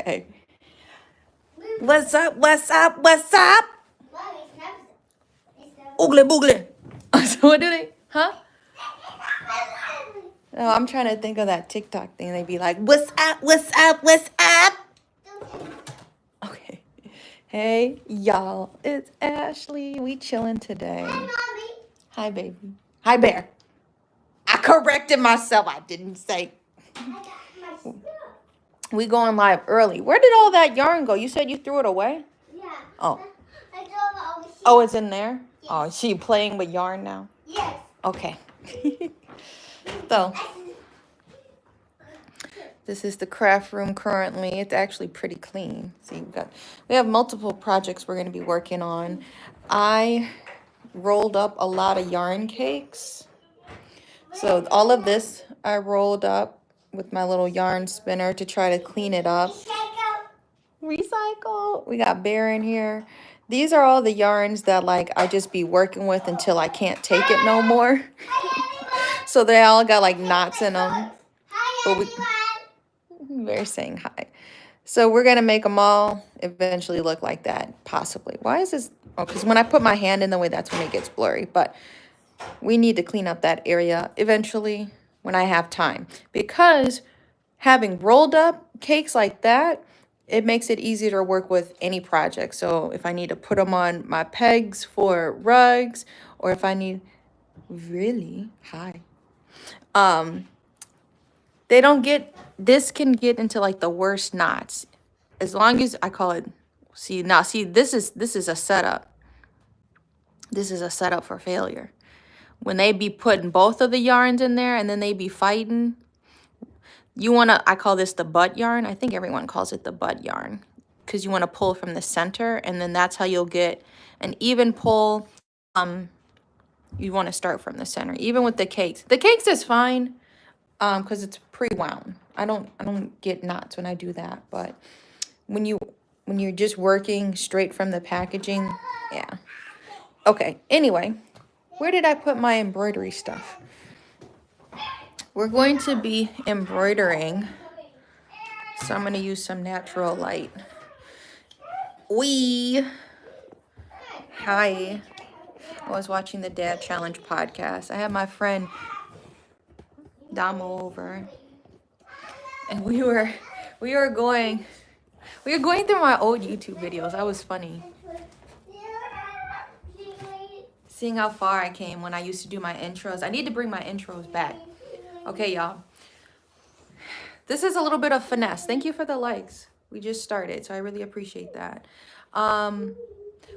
Okay. What's up? What's up? What's up? Oogle boogle. So what do they? Huh? Oh, I'm trying to think of that TikTok thing. They'd be like, "What's up? What's up? What's up?" Okay. Hey, y'all. It's Ashley. We chilling today. Hi, Mommy. Hi, baby. Hi, Bear. I corrected myself. I didn't say. I got my stuff. We going live early. Where did all that yarn go? You said you threw it away? Yeah. Oh. I drove it over here. Oh, it's in there? Yes. Oh, is she playing with yarn now? Yes. Okay. So, this is the craft room currently. It's actually pretty clean. See, we have multiple projects we're going to be working on. I rolled up a lot of yarn cakes. So all of this I rolled up with my little yarn spinner to try to clean it up. Recycle. We got Bear in here. These are all the yarns that like I just be working with until I can't take it no more. So they all got like knots in them. Hi, everyone. Bear saying hi. So we're gonna make them all eventually look like that, possibly. Why is this? Oh, because when I put my hand in the way, that's when it gets blurry. But we need to clean up that area eventually when I have time. Because having rolled up cakes like that, it makes it easier to work with any project. So if I need to put them on my pegs for rugs, or if I need, really, hi. They don't get, this can get into like the worst knots. As long as I call it, see, now see, this is a setup. This is a setup for failure. When they be putting both of the yarns in there and then they be fighting, you want to, I call this the butt yarn. I think everyone calls it the butt yarn because you want to pull from the center, and then that's how you'll get an even pull. You want to start from the center, even with the cakes. The cakes is fine because it's pre-wound. I don't get knots when I do that, but when you're just working straight from the packaging, yeah. Okay, anyway, where did I put my embroidery stuff? We're going to be embroidering, so I'm going to use some natural light. Hi. I was watching the Dad Challenge podcast. I had my friend Damo over, and we were going through my old YouTube videos. That was funny. Seeing how far I came when I used to do my intros. I need to bring my intros back. Okay, y'all. This is a little bit of finesse. Thank you for the likes. We just started, so I really appreciate that.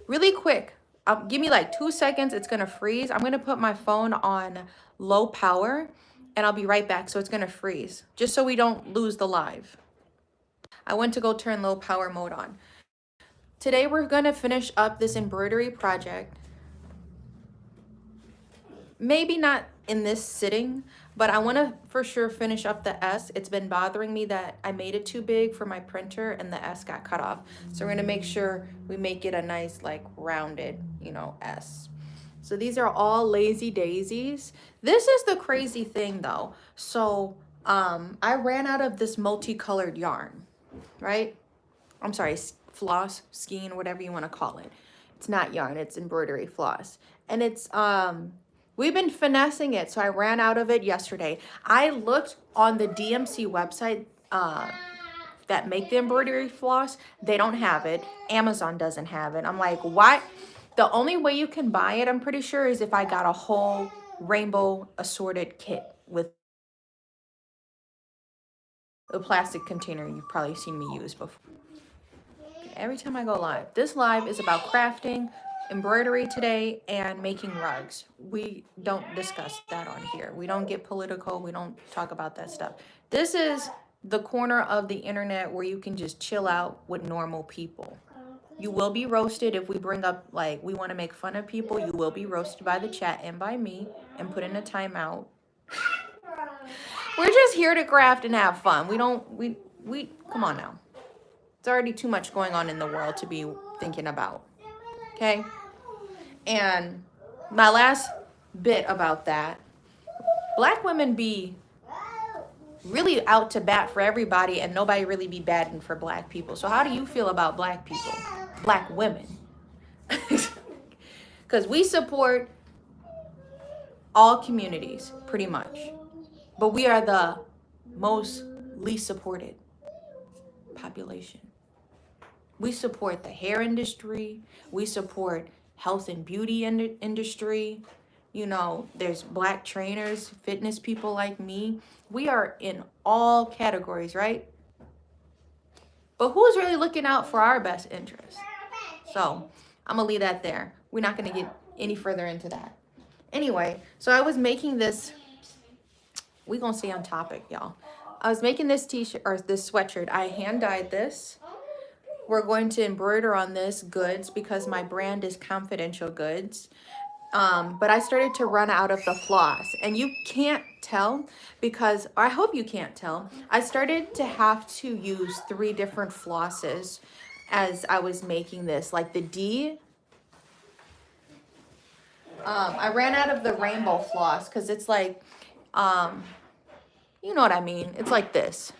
Really quick. Give me like 2 seconds. It's going to freeze. I'm going to put my phone on low power, and I'll be right back. So it's going to freeze, just so we don't lose the live. I went to go turn low power mode on. Today, we're going to finish up this embroidery project. Maybe not in this sitting, but I want to for sure finish up the S. It's been bothering me that I made it too big for my printer and the S got cut off. So we're going to make sure we make it a nice, like, rounded, S. So these are all lazy daisies. This is the crazy thing, though. So I ran out of this multicolored yarn, right? I'm sorry, floss, skein, whatever you want to call it. It's not yarn, it's embroidery floss. And it's we've been finessing it, so I ran out of it yesterday. I looked on the DMC website that make the embroidery floss. They don't have it. Amazon doesn't have it. I'm like, why? The only way you can buy it, I'm pretty sure, is if I got a whole rainbow assorted kit with a plastic container you've probably seen me use before. Every time I go live. This live is about crafting, embroidery today, and making rugs. We don't discuss that on here. We don't get political. We don't talk about that stuff. This is the corner of the internet where you can just chill out with normal people. You will be roasted if we bring up, like, we want to make fun of people. You will be roasted by the chat and by me and put in a timeout. We're just here to craft and have fun. We come on now. It's already too much going on in the world to be thinking about, okay? And my last bit about that, Black women be really out to bat for everybody and nobody really be batting for black people. So how do you feel about black people, black women? Because we support all communities pretty much, but we are the most least supported population. We support the hair industry. We support health and beauty industry. You know, there's black trainers, fitness people like me. We are in all categories, right? But who's really looking out for our best interest? So I'm gonna leave that there. We're not gonna get any further into that. Anyway, so I was making this, we gonna stay on topic, y'all. I was making this t-shirt or this sweatshirt. I hand dyed this. We're going to embroider on this goods because my brand is Confidential Goods. But I started to run out of the floss, and you can't tell because, or I hope you can't tell, I started to have to use 3 different flosses as I was making this, like the D. I ran out of the rainbow floss because it's like, you know what I mean? It's like this.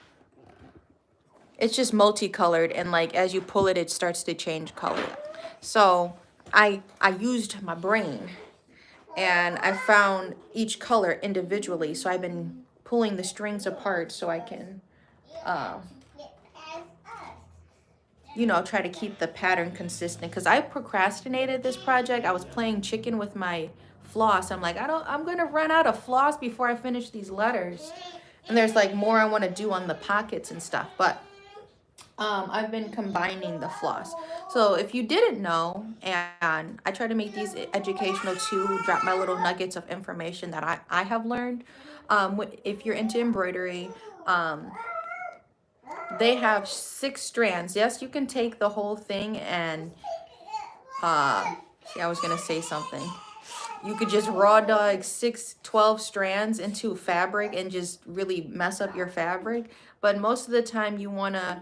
It's just multicolored, and like as you pull it, it starts to change color. So I used my brain, and I found each color individually. So I've been pulling the strings apart so I can, you know, try to keep the pattern consistent. Because I procrastinated this project. I was playing chicken with my floss. I'm like, I'm gonna run out of floss before I finish these letters. And there's like more I want to do on the pockets and stuff, but I've been combining the floss. So if you didn't know, and I try to make these educational too, drop my little nuggets of information that I have learned. If you're into embroidery, they have 6 strands. Yes, you can take the whole thing and, see, I was going to say something. You could just raw dog 12 strands into fabric and just really mess up your fabric. But most of the time you want to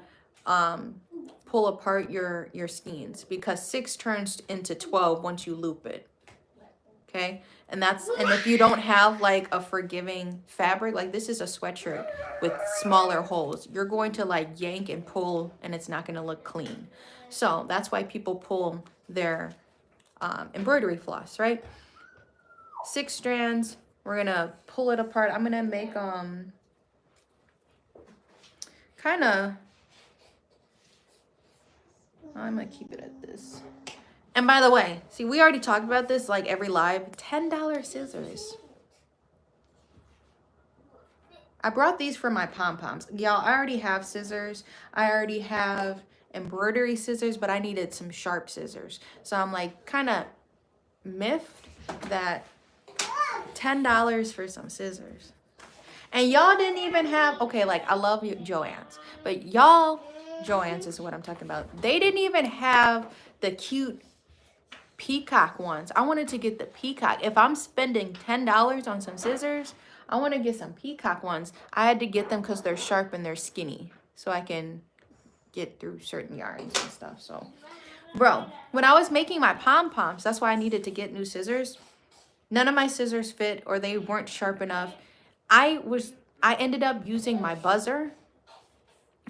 pull apart your skeins because 6 turns into 12 once you loop it. Okay, and if you don't have like a forgiving fabric, like this is a sweatshirt with smaller holes, you're going to like yank and pull and it's not going to look clean. So that's why people pull their embroidery floss, right? 6 strands. We're gonna pull it apart. I'm gonna make kind of, I'm gonna keep it at this. And by the way, see, we already talked about this like every live. $10 scissors. I brought these for my pom-poms. Y'all, I already have scissors. I already have embroidery scissors, but I needed some sharp scissors. So I'm like kind of miffed that $10 for some scissors. And y'all didn't even have, okay, like I love you, Joann's, but y'all, Joann's is what I'm talking about. They didn't even have the cute peacock ones. I wanted to get the peacock. If I'm spending $10 on some scissors, I want to get some peacock ones. I had to get them because they're sharp and they're skinny, so I can get through certain yarns and stuff. So, bro, when I was making my pom-poms, that's why I needed to get new scissors. None of my scissors fit or they weren't sharp enough. I ended up using my buzzer.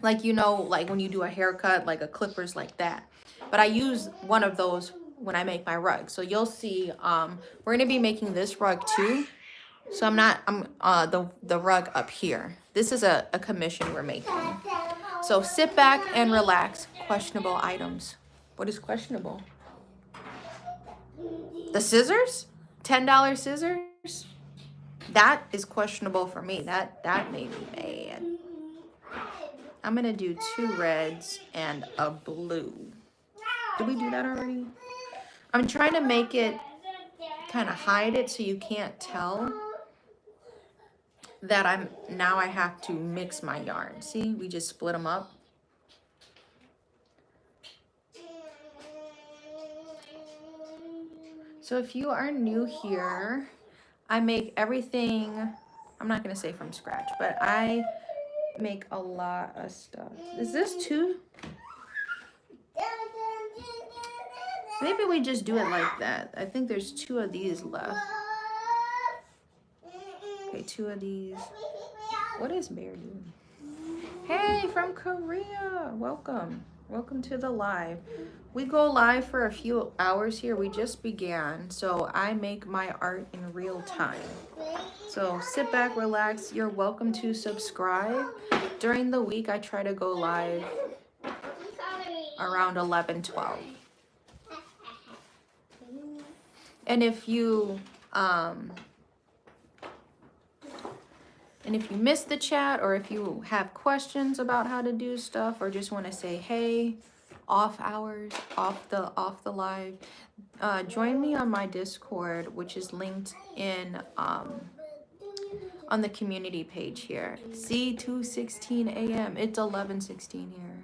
Like, you know, like when you do a haircut, like a clippers like that. But I use one of those when I make my rug. So you'll see, we're gonna be making this rug too. So I'm the rug up here. This is a commission we're making. So sit back and relax. Questionable items. What is questionable? The scissors? $10 scissors? That is questionable for me. That made me mad. I'm gonna do 2 reds and a blue. Did we do that already? I'm trying to make it kind of hide it so you can't tell that I have to mix my yarn. See, we just split them up. So if you are new here, I make everything, I'm not gonna say from scratch, but I make a lot of stuff. Is this 2? Maybe we just do it like that. I think there's 2 of these left. Okay, 2 of these. What is Bear doing? Hey, from Korea. Welcome. Welcome to the live. We go live for a few hours here. We just began, so I make my art in real time. So sit back, relax. You're welcome to subscribe. During the week, I try to go live around 11, 12. And if you miss the chat, or if you have questions about how to do stuff, or just want to say hey, off hours, off the live, join me on my Discord, which is linked in on the community page here. See, 2:16 a.m. It's 11:16 here.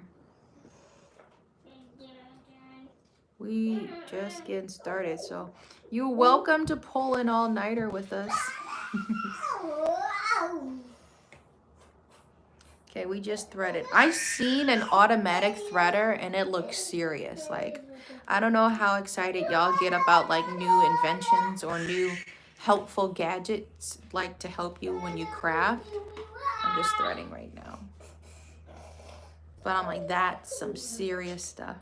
We just getting started, so you're welcome to pull an all-nighter with us. Okay, we just threaded. I seen an automatic threader and it looks serious. Like, I don't know how excited y'all get about like new inventions or new helpful gadgets like to help you when you craft. I'm just threading right now. But I'm like, that's some serious stuff.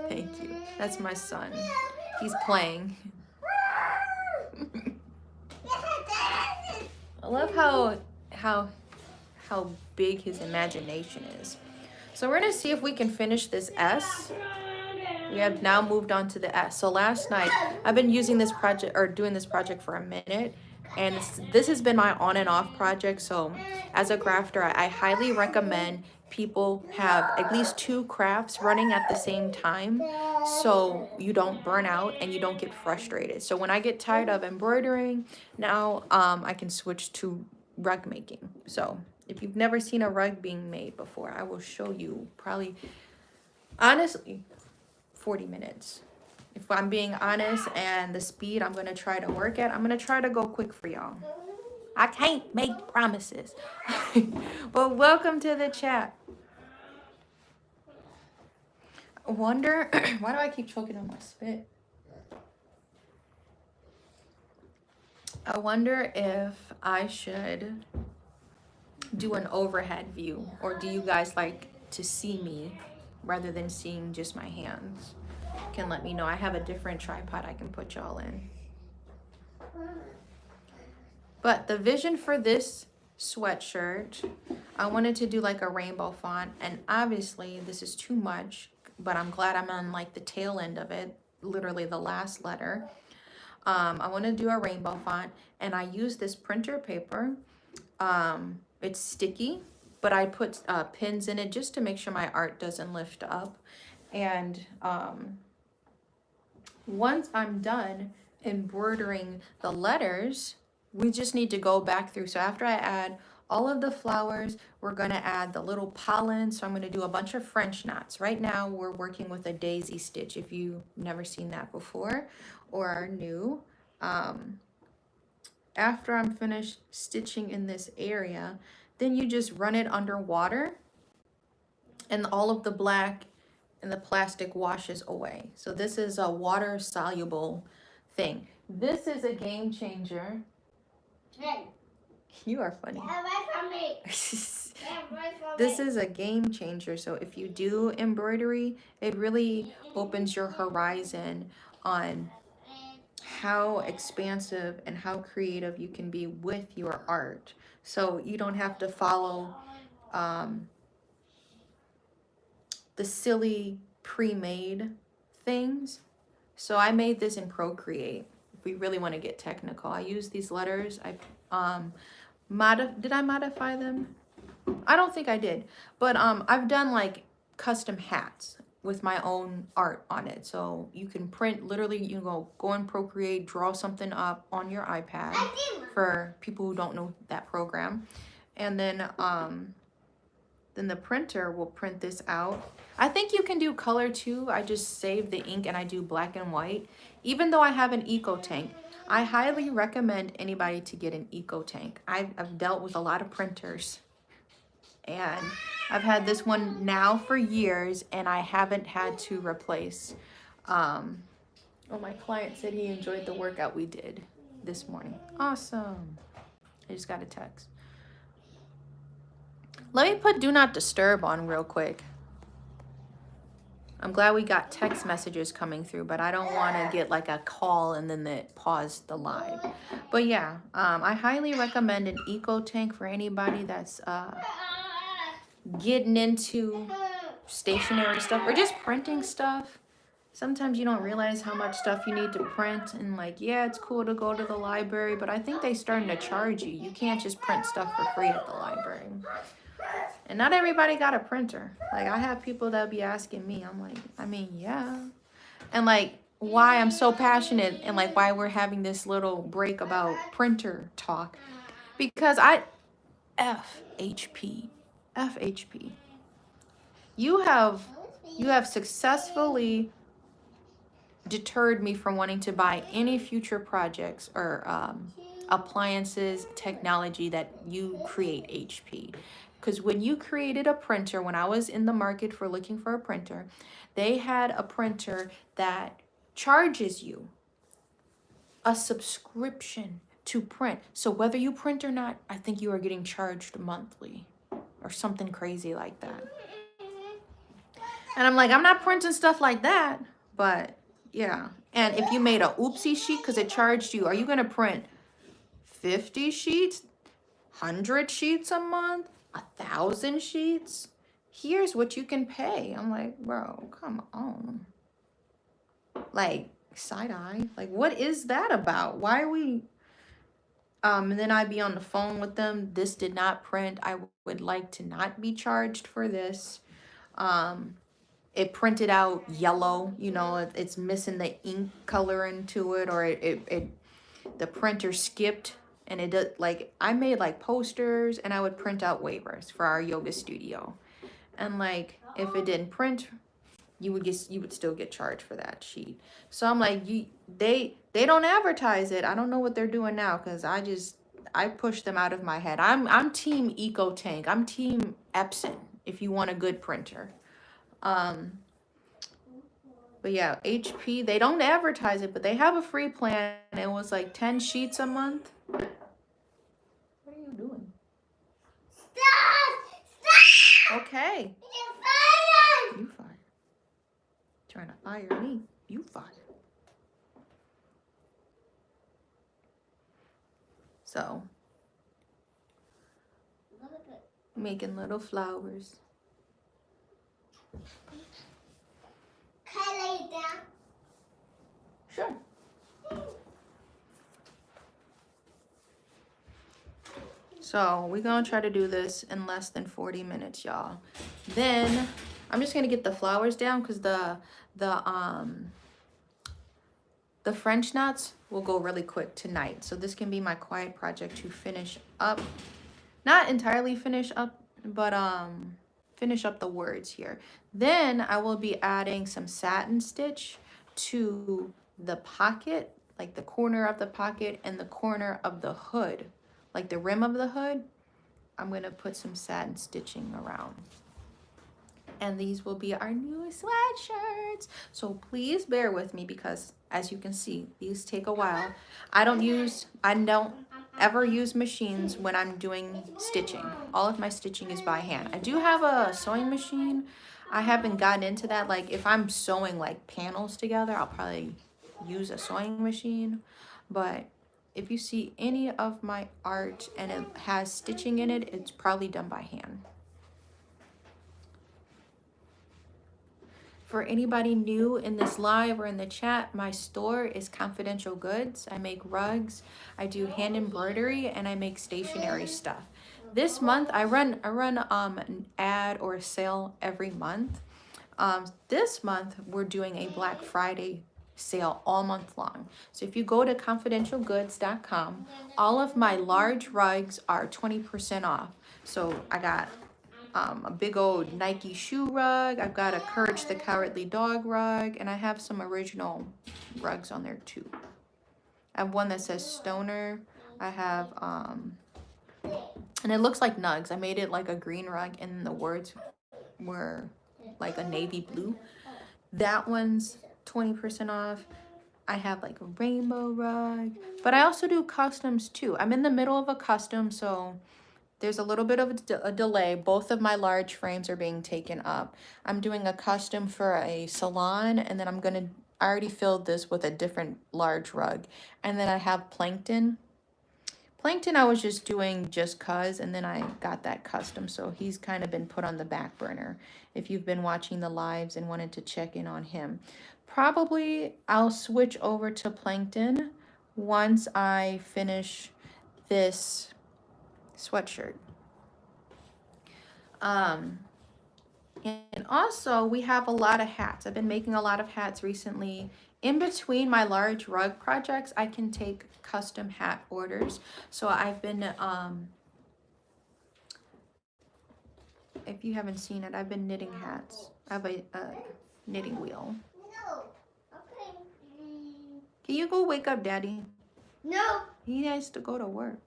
Thank you. That's my son. He's playing. I love how big his imagination is. So we're gonna see if we can finish this S. We have now moved on to the S. So last night, I've been using this project or doing this project for a minute, and this has been my on and off project. So as a crafter, I highly recommend people have at least 2 crafts running at the same time so you don't burn out and you don't get frustrated. So when I get tired of embroidering, now I can switch to rug making. So if you've never seen a rug being made before, I will show you probably, honestly, 40 minutes. If I'm being honest, and the speed I'm going to try to work at, I'm going to try to go quick for y'all. I can't make promises. But welcome to the chat. I wonder, why do I keep choking on my spit? I wonder if I should do an overhead view, or do you guys like to see me rather than seeing just my hands? Can let me know. I have a different tripod I can put y'all in. But the vision for this sweatshirt, I wanted to do like a rainbow font, and obviously this is too much, but I'm glad I'm on like the tail end of it, literally the last letter. I want to do a rainbow font, and I use this printer paper. It's sticky, but I put pins in it just to make sure my art doesn't lift up. And once I'm done embroidering the letters, we just need to go back through. So after I add all of the flowers, we're going to add the little pollen. So I'm going to do a bunch of French knots. Right now we're working with a daisy stitch, if you've never seen that before or are new. After I'm finished stitching in this area, then you just run it underwater and all of the black and the plastic washes away. So this is a water soluble thing. This is a game changer. Hey. You are funny. Get away from me. This is a game changer. So if you do embroidery, it really opens your horizon on how expansive and how creative you can be with your art. So you don't have to follow the silly pre-made things. So I made this in Procreate. If we really want to get technical, I use these letters. Did I modify them? I don't think I did, but I've done like custom hats with my own art on it. So you can print, literally, you go in Procreate, draw something up on your iPad for people who don't know that program. And then the printer will print this out. I think you can do color too. I just save the ink and I do black and white. Even though I have an eco tank, I highly recommend anybody to get an eco tank. I've dealt with a lot of printers, and I've had this one now for years, and I haven't had to replace. Oh, my client said he enjoyed the workout we did this morning. Awesome. I just got a text. Let me put do not disturb on real quick. I'm glad we got text messages coming through, but I don't want to get like a call and then it pause the live. But yeah, I highly recommend an eco tank for anybody that's getting into stationery stuff or just printing stuff. Sometimes you don't realize how much stuff you need to print, and like, yeah, it's cool to go to the library, but I think they starting to charge you. You can't just print stuff for free at the library. And not everybody got a printer. Like, I have people that be asking me, I'm like, I mean, yeah. And like, why I'm so passionate and like why we're having this little break about printer talk. Because FHP. FHP. You have successfully deterred me from wanting to buy any future projects or appliances, technology that you create, HP. Because when you created a printer, when I was in the market for looking for a printer, they had a printer that charges you a subscription to print. So whether you print or not, I think you are getting charged monthly or something crazy like that. And I'm like, I'm not printing stuff like that, but yeah. And if you made a oopsie sheet because it charged you, are you going to print 50 sheets, 100 sheets a month, 1,000 sheets? Here's what you can pay. I'm like, bro, come on. Like, side eye. Like, what is that about? Why are we... and then I'd be on the phone with them. This did not print. I would like to not be charged for this. It printed out yellow, you know, it's missing the ink color into it, or the printer skipped, and it does, like, I made like posters and I would print out waivers for our yoga studio. And like, if it didn't print, you would still get charged for that sheet. So I'm like, they don't advertise it. I don't know what they're doing now, because I push them out of my head. I'm team Eco Tank. I'm team Epson if you want a good printer. But yeah, HP, they don't advertise it, but they have a free plan. It was like 10 sheets a month. What are you doing? Stop! Okay. You fine. Trying to fire me. You fine. So, making little flowers. Can I lay down? Sure. So we're gonna try to do this in less than 40 minutes, y'all. Then I'm just gonna get the flowers down, because the French knots will go really quick tonight. So this can be my quiet project to finish up, not entirely finish up, but finish up the words here. Then I will be adding some satin stitch to the pocket, like the corner of the pocket and the corner of the hood, like the rim of the hood. I'm gonna put some satin stitching around. And these will be our new sweatshirts. So please bear with me, because as you can see, these take a while. I don't ever use machines when I'm doing stitching. All of my stitching is by hand. I do have a sewing machine. I haven't gotten into that. Like, if I'm sewing like panels together, I'll probably use a sewing machine. But if you see any of my art and it has stitching in it, it's probably done by hand. For anybody new in this live or in the chat, my store is Confidential Goods. I make rugs, I do hand embroidery, and I make stationery stuff. This month I run an ad or a sale every month. This month we're doing a Black Friday sale all month long. So if you go to confidentialgoods.com, all of my large rugs are 20% off. So I got a big old Nike shoe rug. I've got a Courage the Cowardly Dog rug, and I have some original rugs on there too. I have one that says Stoner. I have, and it looks like Nugs. I made it like a green rug, and the words were like a navy blue. That one's 20% off. I have like a rainbow rug, but I also do customs too. I'm in the middle of a custom, so there's a little bit of a delay. Both of my large frames are being taken up. I'm doing a custom for a salon, and then I already filled this with a different large rug. And then I have Plankton. Plankton I was just doing just cause, and then I got that custom, so he's kind of been put on the back burner. If you've been watching the lives and wanted to check in on him. Probably I'll switch over to Plankton once I finish this sweatshirt. And also we have a lot of hats. I've been making a lot of hats recently. In between my large rug projects, I can take custom hat orders. So I've been, if you haven't seen it, I've been knitting hats. I have a knitting wheel. No. Okay. Can you go wake up Daddy? No. He has to go to work.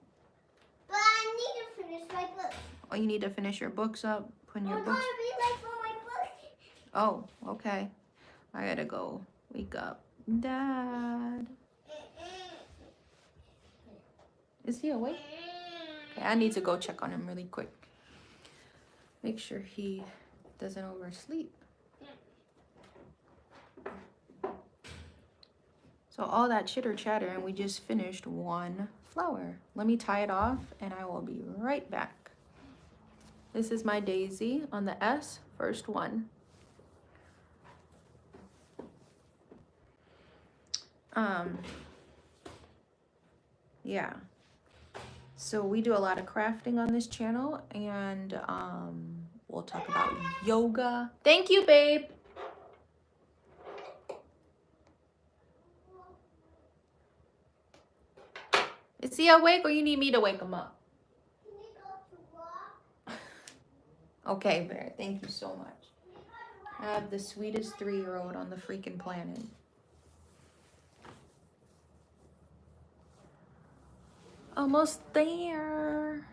But I need to finish my book. Oh, you need to finish your books up? Putting your I'm books. gonna be late for my book. Oh, okay. I gotta go wake up Dad. Is he awake? Okay, I need to go check on him really quick. Make sure he doesn't oversleep. So all that chitter chatter, and we just finished one flower. Let me tie it off and I will be right back. This is my daisy on the S, first one. Yeah. So we do a lot of crafting on this channel, and we'll talk about yoga. Thank you, babe. Is he awake or you need me to wake him up? Can we go to walk? Okay, Bear, thank you so much. I have the sweetest 3-year-old on the freaking planet. Almost there.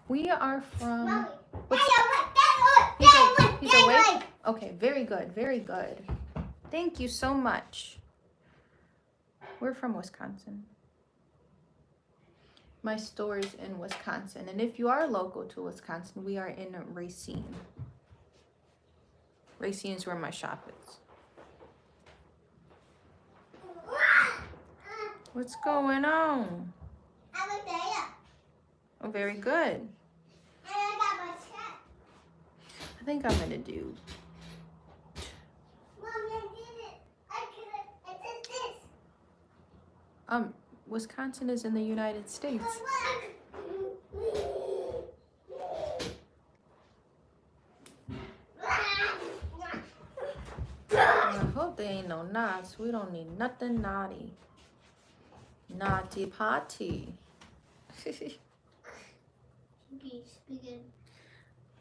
We are from... Mommy. He's awake? Okay, very good, very good. Thank you so much. We're from Wisconsin. My store is in Wisconsin. And if you are local to Wisconsin, we are in Racine. Racine is where my shop is. What's going on? I looked at it. Oh, very good. And I got my check. I think I'm gonna do... Mommy, I did it. I did this. Wisconsin is in the United States. I hope there ain't no knots. We don't need nothing naughty. Naughty potty.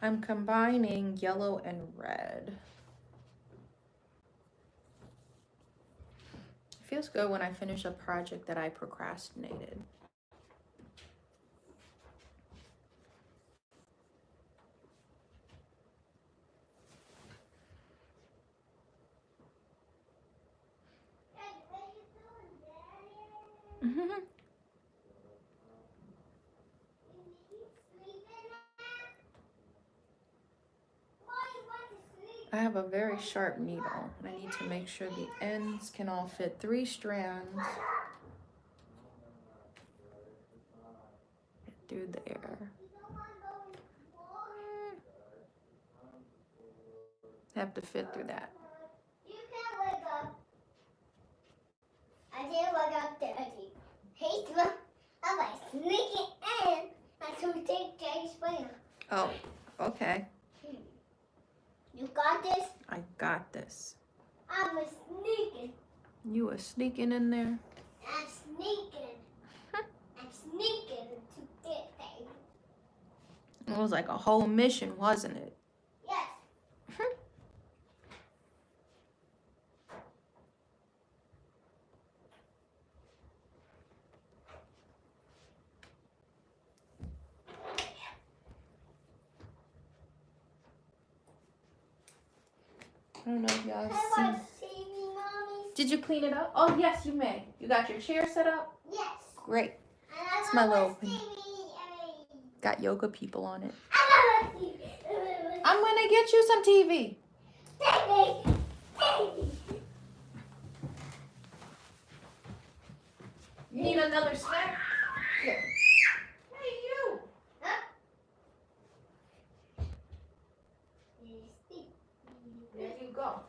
I'm combining yellow and red. It feels good when I finish a project that I procrastinated. I have a very sharp needle, and I need to make sure the ends can all fit 3 strands. Get through there. Have to fit through that. You can't wake up. I didn't wake up dirty. Hey, look. I'm like sneaking in. I should take Jay's spring. Oh, okay. You got this? I got this. I'm a sneaking. You were sneaking in there? I'm sneaking. I'm sneaking to get things. It was like a whole mission, wasn't it? Yes. I don't know if y'all I see. want to see me, Mommy. Did you clean it up? Oh, yes, you may. You got your chair set up? Yes. Great. And I It's my little, got yoga people on it. I'm gonna get you some TV. You need another snack? Here. Hey, you. There you go.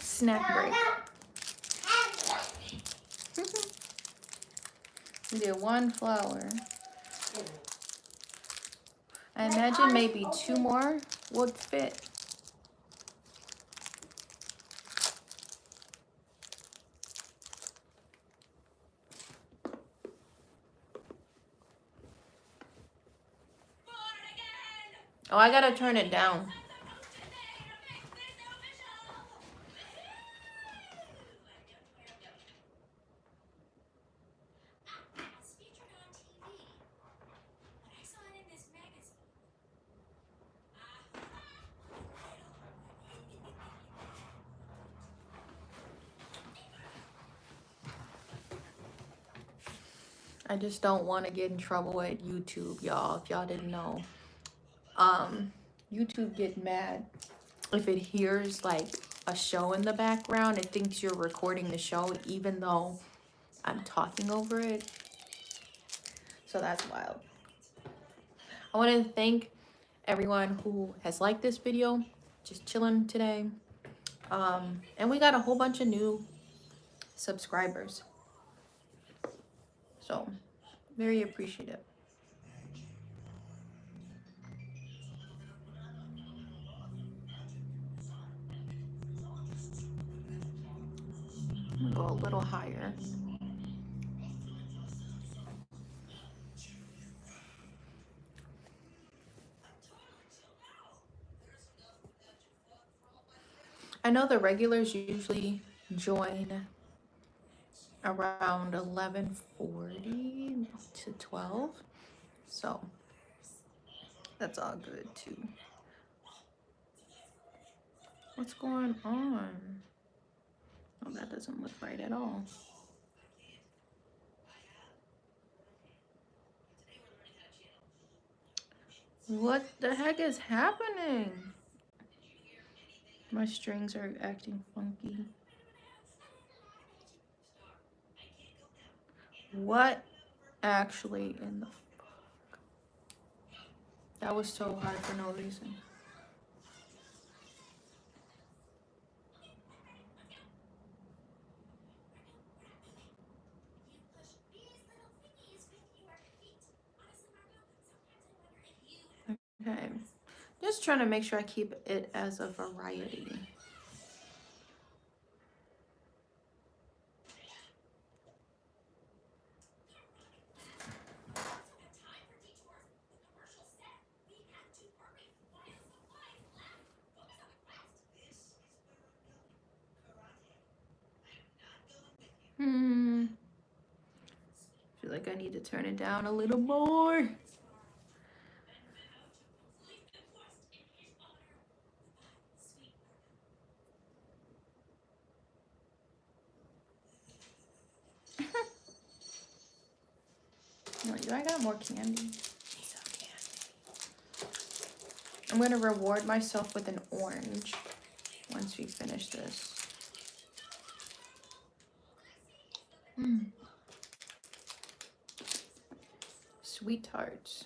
Snack break. We did one flower. I imagine maybe 2 more would fit. Oh, I gotta turn it down. I just don't want to get in trouble at YouTube, y'all. If y'all didn't know, YouTube get mad if it hears like a show in the background. It thinks you're recording the show, even though I'm talking over it. So that's wild. I want to thank everyone who has liked this video. Just chilling today. And we got a whole bunch of new subscribers. So very appreciative. I'm gonna go a little higher. I know the regulars usually join around 11:40 to 12, so that's all good too. What's going on? Oh, that doesn't look right at all. What the heck is happening? My strings are acting funky. What actually in the fuck? That was so hard for no reason. Okay, just trying to make sure I keep it as a variety. Feel like I need to turn it down a little more. I got more candy. I'm gonna reward myself with an orange once we finish this. Sweethearts.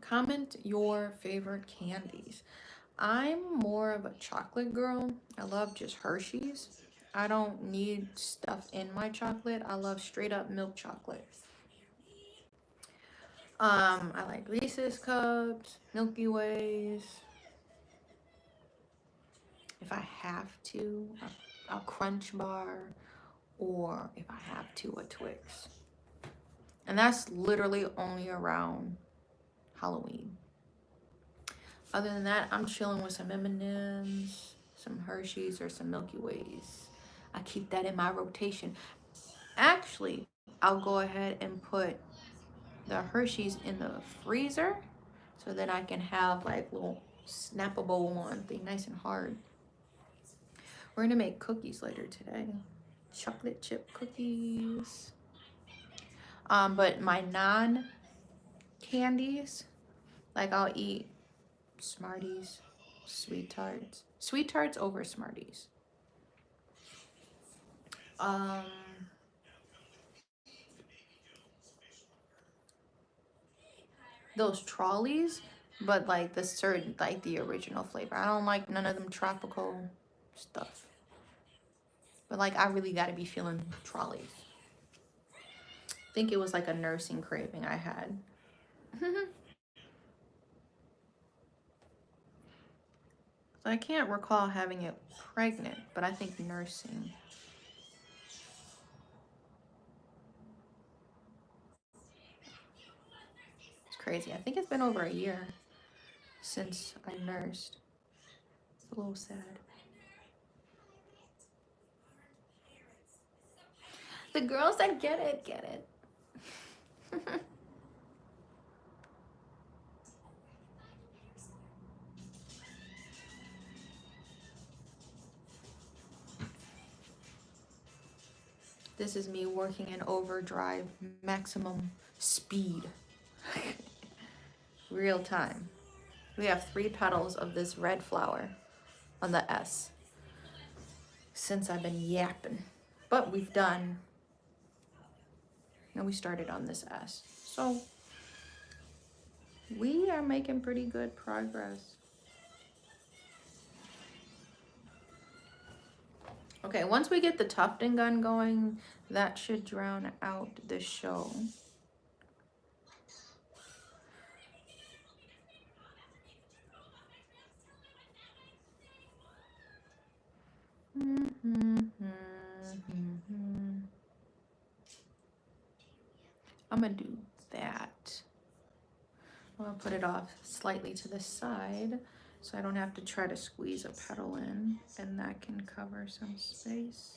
Comment your favorite candies. I'm more of a chocolate girl. I love just Hershey's. I don't need stuff in my chocolate. I love straight up milk chocolate. I like Reese's Cups, Milky Ways. If I have to, a Crunch Bar, or if I have to, a Twix. And that's literally only around Halloween. Other than that, I'm chilling with some M&Ms, some Hershey's, or some Milky Ways. I keep that in my rotation. Actually, I'll go ahead and put the Hershey's in the freezer so then I can have like little snappable one thing, nice and hard. We're gonna make cookies later today. Chocolate chip cookies. But my non-candies, like I'll eat Smarties, Sweet Tarts. Sweet Tarts over Smarties. Um, those trolleys, but like the certain, like the original flavor. I don't like none of them tropical stuff. But like I really gotta be feeling trolleys. I think it was like a nursing craving I had. So I can't recall having it pregnant, but I think nursing. It's crazy. I think it's been over a year since I nursed. It's a little sad. The girls that get it, get it. This is me working in overdrive, maximum speed. Real time. We have 3 petals of this red flower on the S since I've been yapping. But we've done, and we started on this S. So we are making pretty good progress. Okay, once we get the tufting gun going, that should drown out the show. I'm gonna do that. I'm gonna put it off slightly to the side so I don't have to try to squeeze a petal in, and that can cover some space.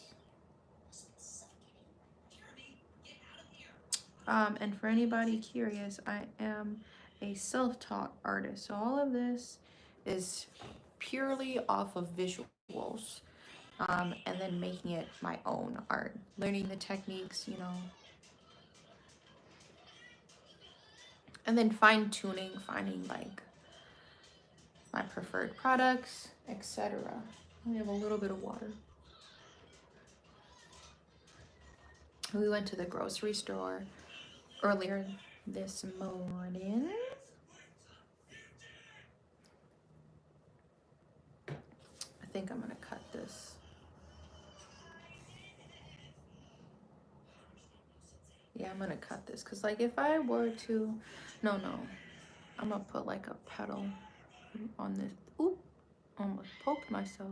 And for anybody curious, I am a self-taught artist, so all of this is purely off of visuals, and then making it my own art, learning the techniques, you know, and then fine-tuning, finding like my preferred products, etc. We have a little bit of water. We went to the grocery store earlier this morning. I think I'm gonna cut this. Yeah, I'm gonna cut this because like if I were to, no, I'm gonna put like a petal on this. Oop, almost poked myself.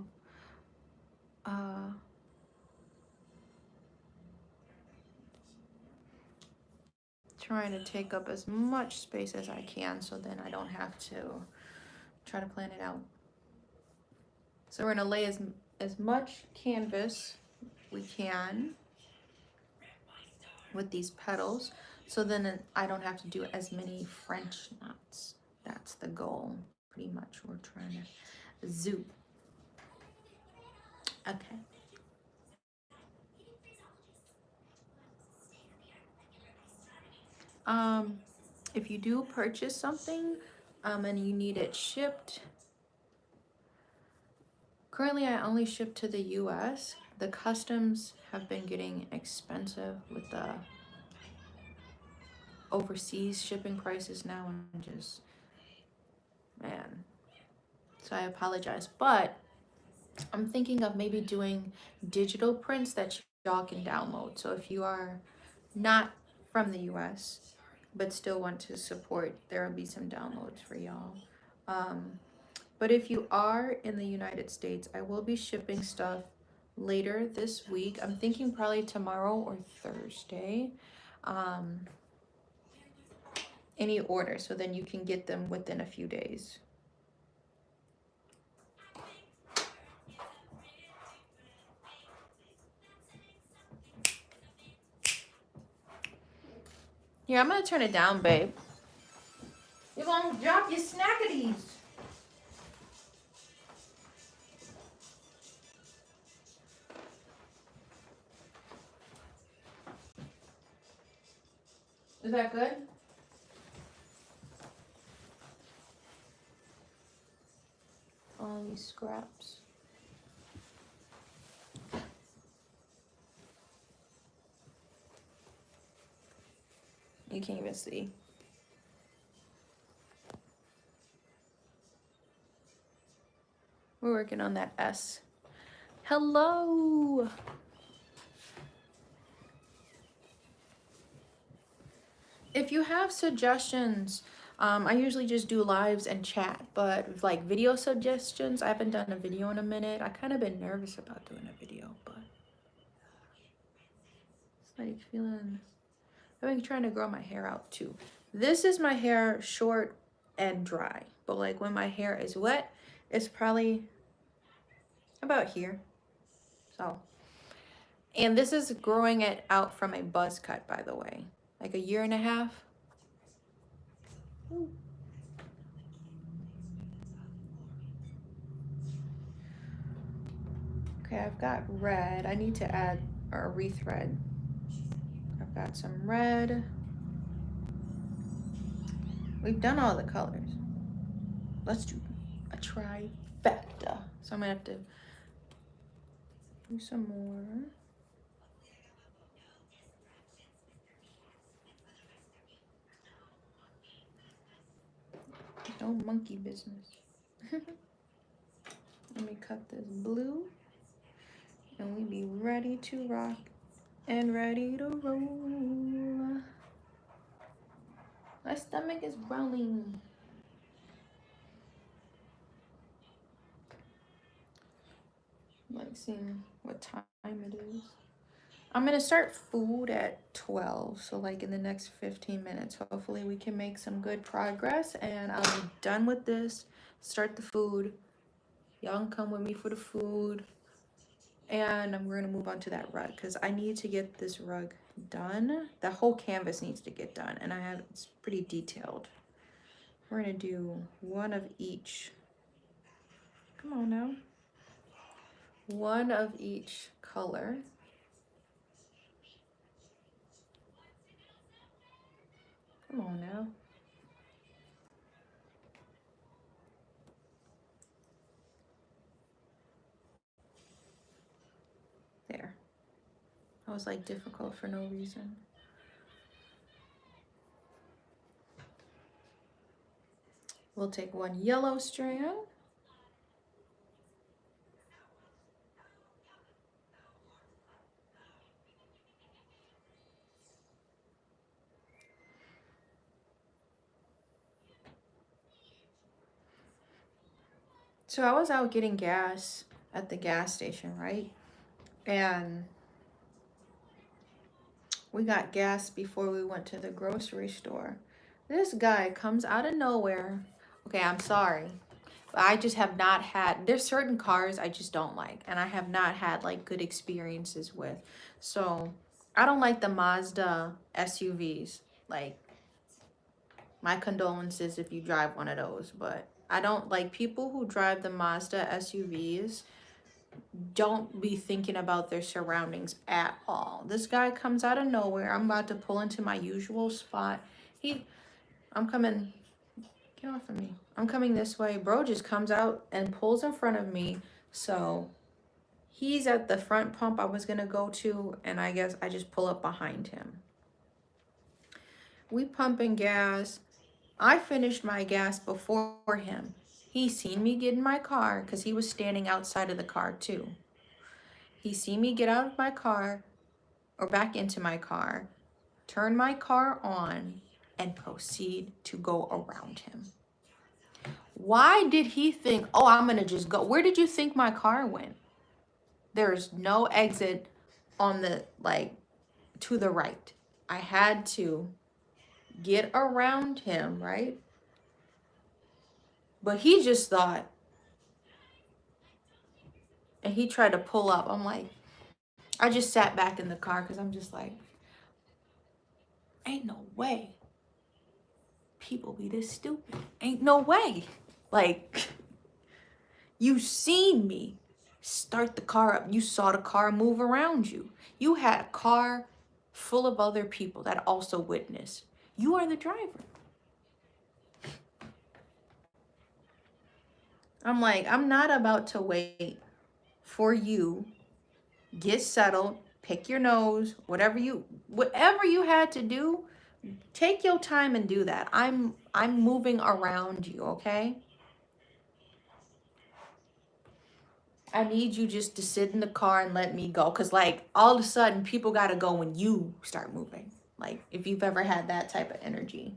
Trying to take up as much space as I can so then I don't have to try to plan it out. So we're gonna lay as much canvas we can with these petals so then I don't have to do as many French knots. That's the goal, pretty much. We're trying to zoom. Okay. If you do purchase something and you need it shipped, currently I only ship to the US. The customs have been getting expensive with the overseas shipping prices now, and just, man. So I apologize, but I'm thinking of maybe doing digital prints that y'all can download. So if you are not from the US but still want to support, there will be some downloads for y'all. But if you are in the United States, I will be shipping stuff later this week. I'm thinking probably tomorrow or Thursday. Any order, so then you can get them within a few days. Here, I'm gonna turn it down, babe. You're gonna drop your snackities. Is that good? All these scraps. You can't even see. We're working on that S. Hello. If you have suggestions, I usually just do lives and chat, but like video suggestions, I haven't done a video in a minute. I kind of been nervous about doing a video, but it's like feeling, I've been trying to grow my hair out too. This is my hair short and dry, but like when my hair is wet, it's probably about here. So, and this is growing it out from a buzz cut, by the way, like a year and a half. Ooh. Okay, I've got red. I need to add or rethread. I've got some red. We've done all the colors. Let's do a trifecta. So I'm gonna have to do some more. No monkey business. Let me cut this blue and we be ready to rock and ready to roll. My stomach is growling. Like seeing what time it is. I'm gonna start food at 12, so like in the next 15 minutes. Hopefully we can make some good progress and I'll be done with this. Start the food. Y'all can come with me for the food. And we're gonna move on to that rug because I need to get this rug done. The whole canvas needs to get done and it's pretty detailed. We're gonna do one of each. Come on now. One of each color. Come on now. There. That was like difficult for no reason. We'll take one yellow strand. So I was out getting gas at the gas station, right? And we got gas before we went to the grocery store. This guy comes out of nowhere. Okay, I'm sorry. But I just have not had, there's certain cars I just don't like. And I have not had like good experiences with. So I don't like the Mazda SUVs. Like, my condolences if you drive one of those. But I don't like people who drive the Mazda SUVs. Don't be thinking about their surroundings at all. This guy comes out of nowhere. I'm about to pull into my usual spot. I'm coming, get off of me. I'm coming this way. Bro just comes out and pulls in front of me. So he's at the front pump I was gonna go to, and I guess I just pull up behind him. We pumping gas. I finished my gas before him. He seen me get in my car because he was standing outside of the car too. He seen me get out of my car or back into my car, turn my car on, and proceed to go around him. Why did he think, oh, I'm going to just go? Where did you think my car went? There's no exit on the, like, to the right. I had to get around him, right? But he just thought, and he tried to pull up. I'm like, I just sat back in the car because I'm just like, Ain't no way people be this stupid. Ain't no way. Like, you seen me start the car up. You saw the car move around you. You had a car full of other people that also witnessed. You are the driver. I'm like, I'm not about to wait for you. Get settled, pick your nose, whatever you had to do, take your time and do that. I'm moving around you, okay? I need you just to sit in the car and let me go. Cause like all of a sudden people gotta go when you start moving. Like if you've ever had that type of energy.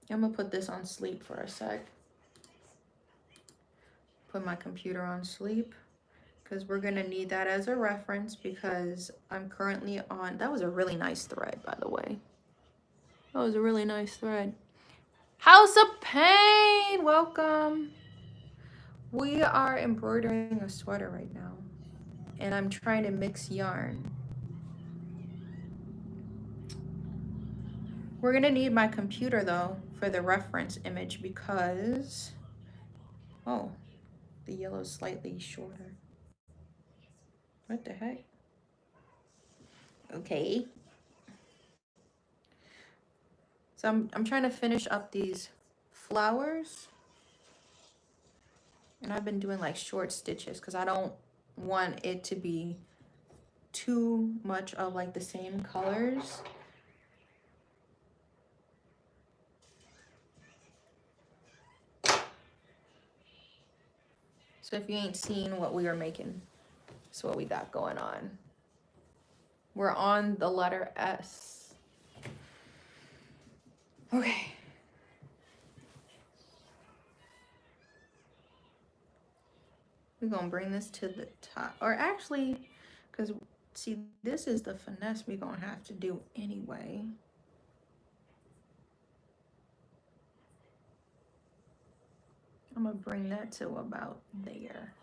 I'm gonna put this on sleep for a sec. Put my computer on sleep. Because we're going to need that as a reference because I'm currently on... That was a really nice thread, by the way. That was a really nice thread. House of Pain! Welcome. We are embroidering a sweater right now. And I'm trying to mix yarn. We're going to need my computer, though, for the reference image because... Oh, the yellow's slightly shorter. What the heck? Okay. So I'm trying to finish up these flowers. And I've been doing like short stitches because I don't want it to be too much of like the same colors. So if you ain't seen what we were making, that's what we got going on. We're on the letter S. Okay. We're gonna bring this to the top. Or actually, because see, this is the finesse we're gonna have to do anyway. I'm gonna bring that to about there.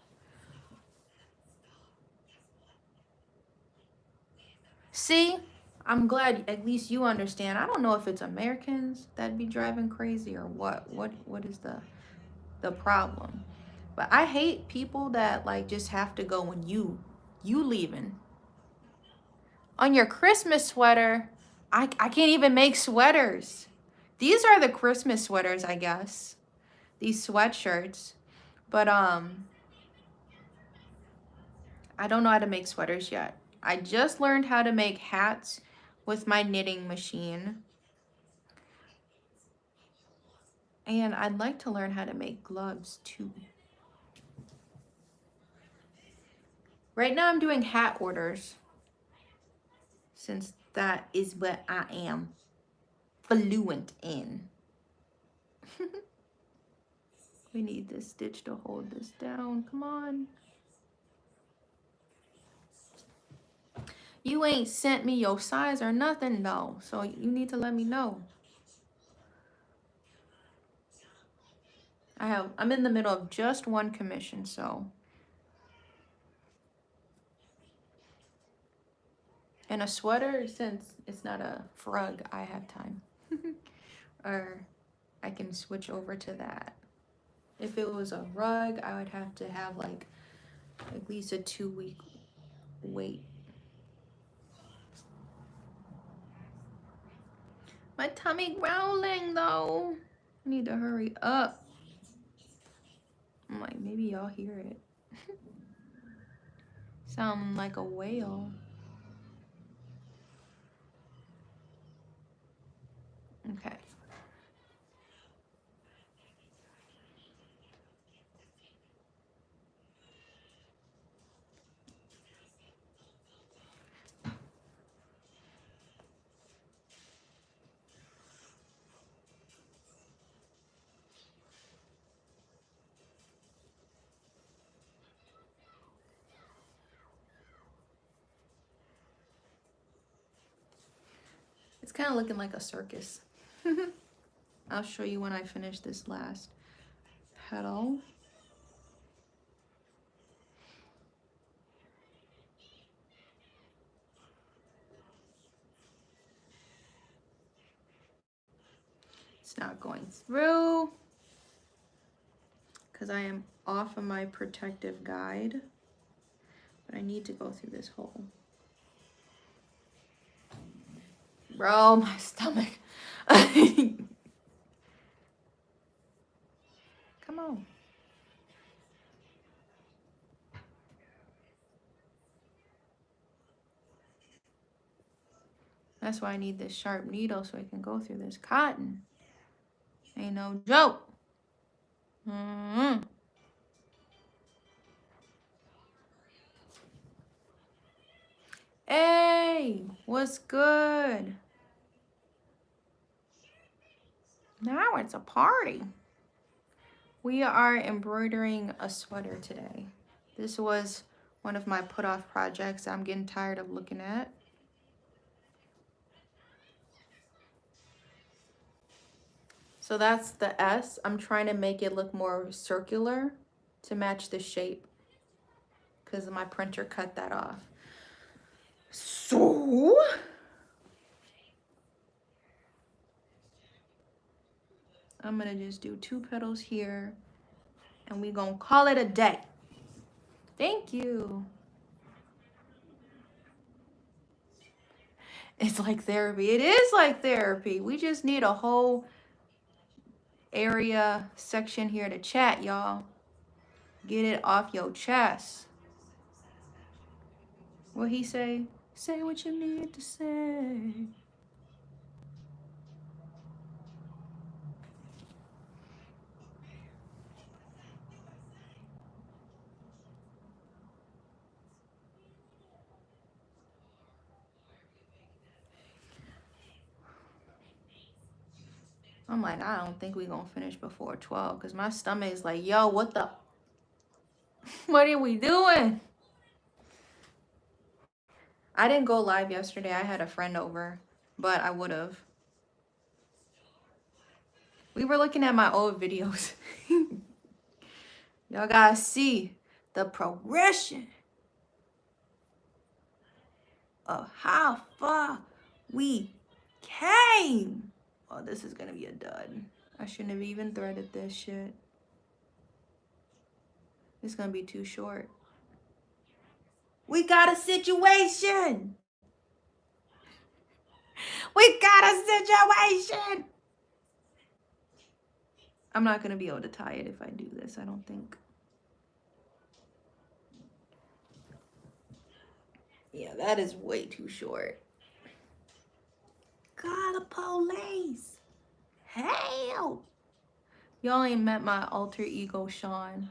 See, I'm glad at least you understand. I don't know if it's Americans that be driving crazy or what is the problem. But I hate people that like just have to go when you leaving. On your Christmas sweater, I can't even make sweaters. These are the Christmas sweaters, I guess. These sweatshirts. But I don't know how to make sweaters yet. I just learned how to make hats with my knitting machine. And I'd like to learn how to make gloves too. Right now I'm doing hat orders, since that is what I am fluent in. We need this stitch to hold this down. Come on. You ain't sent me your size or nothing though, so you need to let me know. I'm in the middle of just one commission, so. And a sweater, since it's not a frug, I have time. Or I can switch over to that. If it was a rug, I would have to have like at least a 2-week wait. My tummy growling though. I need to hurry up. I'm like, maybe y'all hear it. Sound like a whale. Okay. It's kind of looking like a circus. I'll show you when I finish this last petal. It's not going through because I am off of my protective guide, but I need to go through this hole. Bro, my stomach. Come on. That's why I need this sharp needle so I can go through this cotton. Ain't no joke. Hey, what's good? Now it's a party. We are embroidering a sweater today. This was one of my put off projects I'm getting tired of looking at. So that's the S. I'm trying to make it look more circular to match the shape because my printer cut that off. So I'm gonna just do 2 petals here and we gonna call it a day. Thank you. It's like therapy. It is like therapy. We just need a whole area section here to chat, y'all. Get it off your chest. What he say? Say what you need to say. I'm like, I don't think we gonna finish before 12 because my stomach is like, yo, what the? What are we doing? I didn't go live yesterday. I had a friend over, but I would have. We were looking at my old videos. Y'all gotta see the progression of how far we came. Oh, this is gonna be a dud. I shouldn't have even threaded this shit. It's gonna be too short. We got a situation. We got a situation. I'm not gonna be able to tie it if I do this, I don't think. Yeah, that is way too short. Call the police. Help. Y'all ain't met my alter ego, Sean.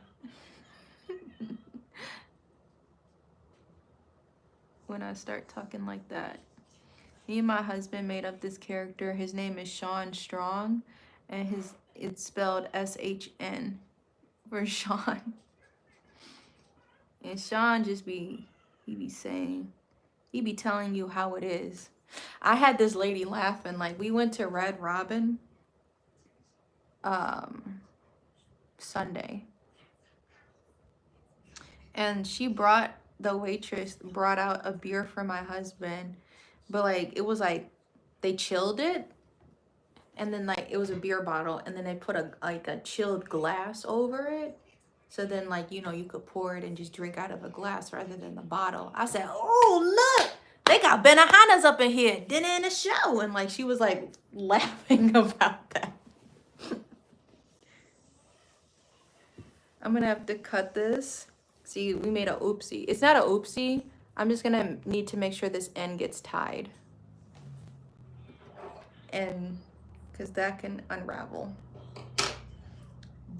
When I start talking like that. Me and my husband made up this character. His name is Sean Strong, and it's spelled S-H-N for Sean. And Sean just he be telling you how it is. I had this lady laughing, like we went to Red Robin Sunday. And the waitress brought out a beer for my husband, but like it was like they chilled it and then like it was a beer bottle and then they put a chilled glass over it. So then like, you know, you could pour it and just drink out of a glass rather than the bottle. I said, oh, look, they got Benahanas up in here, dinner and a show. And like, she was like laughing about that. I'm gonna have to cut this. See, we made a oopsie. It's not a oopsie. I'm just gonna need to make sure this end gets tied. And because that can unravel.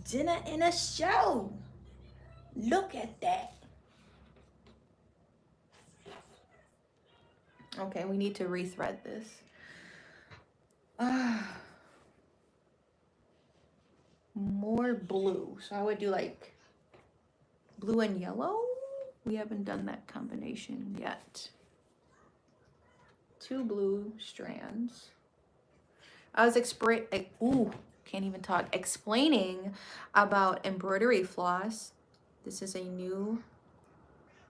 Dinner and a show. Look at that. Okay, we need to rethread this. More blue. So I would do like blue and yellow. We haven't done that combination yet. 2 blue strands. I was explaining about embroidery floss. This is a new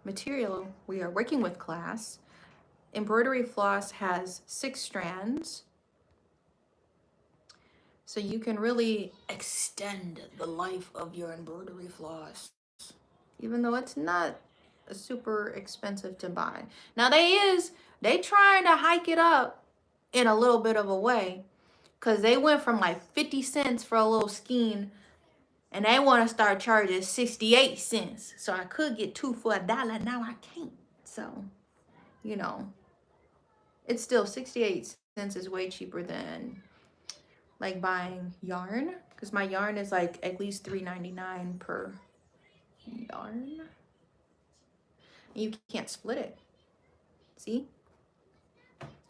material we are working with class. Embroidery floss has 6 strands. So you can really extend the life of your embroidery floss, even though it's not super expensive to buy. Now they trying to hike it up in a little bit of a way, because they went from like 50 cents for a little skein, and they want to start charging 68 cents. So I could get two for $1. Now I can't. So, you know, it's still 68 cents is way cheaper than like buying yarn, because my yarn is like at least $3.99 per yarn. You can't split it. See?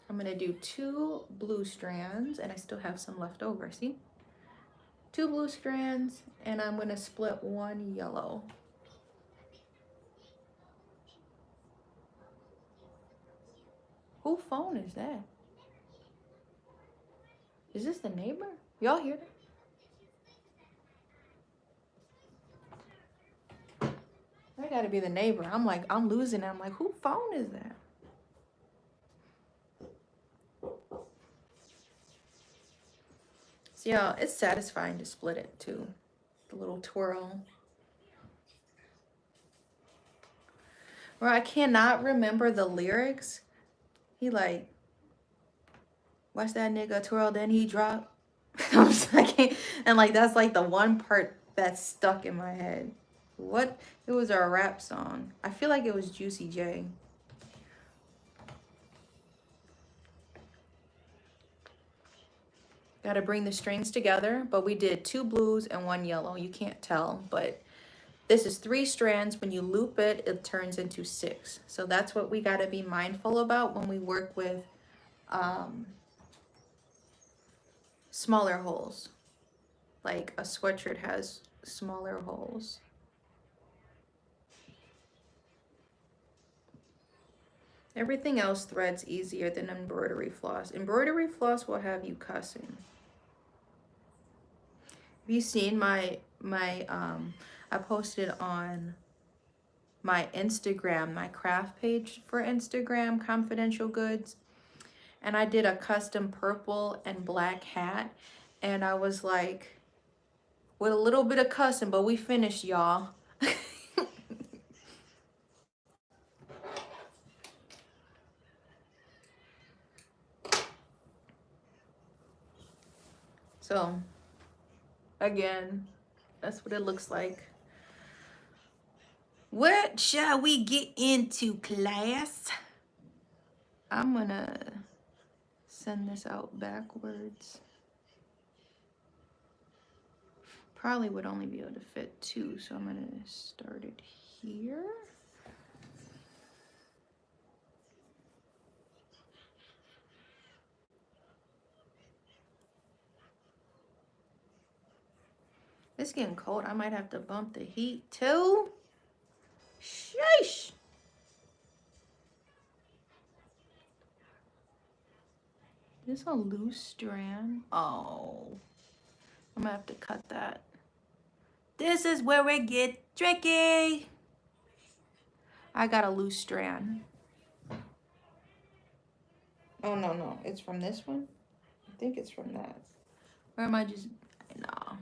I'm gonna do 2 blue strands, and I still have some left over. See? 2 blue strands, and I'm gonna split 1 yellow. Whose phone is that? Is this the neighbor? Y'all hear that? That gotta be the neighbor. I'm like, I'm losing it. I'm like, whose phone is that? So yeah, it's satisfying to split it too. The little twirl. Or I cannot remember the lyrics. He like, watch that nigga twirl, then he drop. I'm just like, and like that's like the one part that's stuck in my head. What? It was a rap song. I feel like it was Juicy J. Got to bring the strings together, but we did 2 blues and 1 yellow. You can't tell, but this is 3 strands. When you loop it, it turns into 6. So that's what we got to be mindful about when we work with smaller holes. Like a sweatshirt has smaller holes. Everything else threads easier than embroidery floss. Embroidery floss will have you cussing. Have you seen my I posted on my Instagram, my craft page for Instagram, Confidential Goods, and I did a custom purple and black hat, and I was like, with a little bit of cussing, but we finished, y'all. So again, that's what it looks like. What shall we get into, class? I'm gonna send this out backwards. Probably would only be able to fit 2, so I'm gonna start it here. It's getting cold. I might have to bump the heat too. Sheesh. This a loose strand. Oh, I'm gonna have to cut that. This is where it gets tricky. I got a loose strand. Oh, no. It's from this one? I think it's from that. Or am I just... No.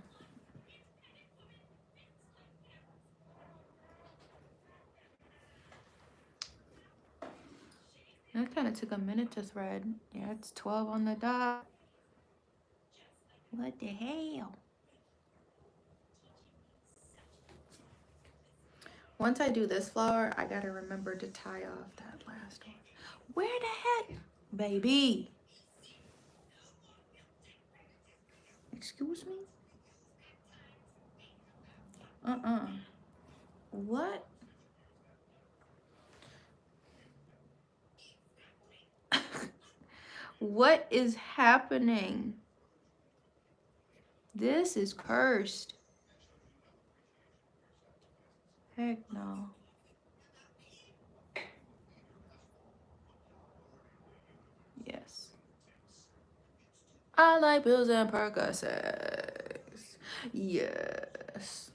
That kind of took a minute to thread. Yeah, it's 12 on the dot. What the hell? Once I do this flower, I gotta remember to tie off that last one. Where the heck? Baby. Excuse me? What? What is happening? This is cursed. Heck no. Yes. I like pills and Percocets. Yes.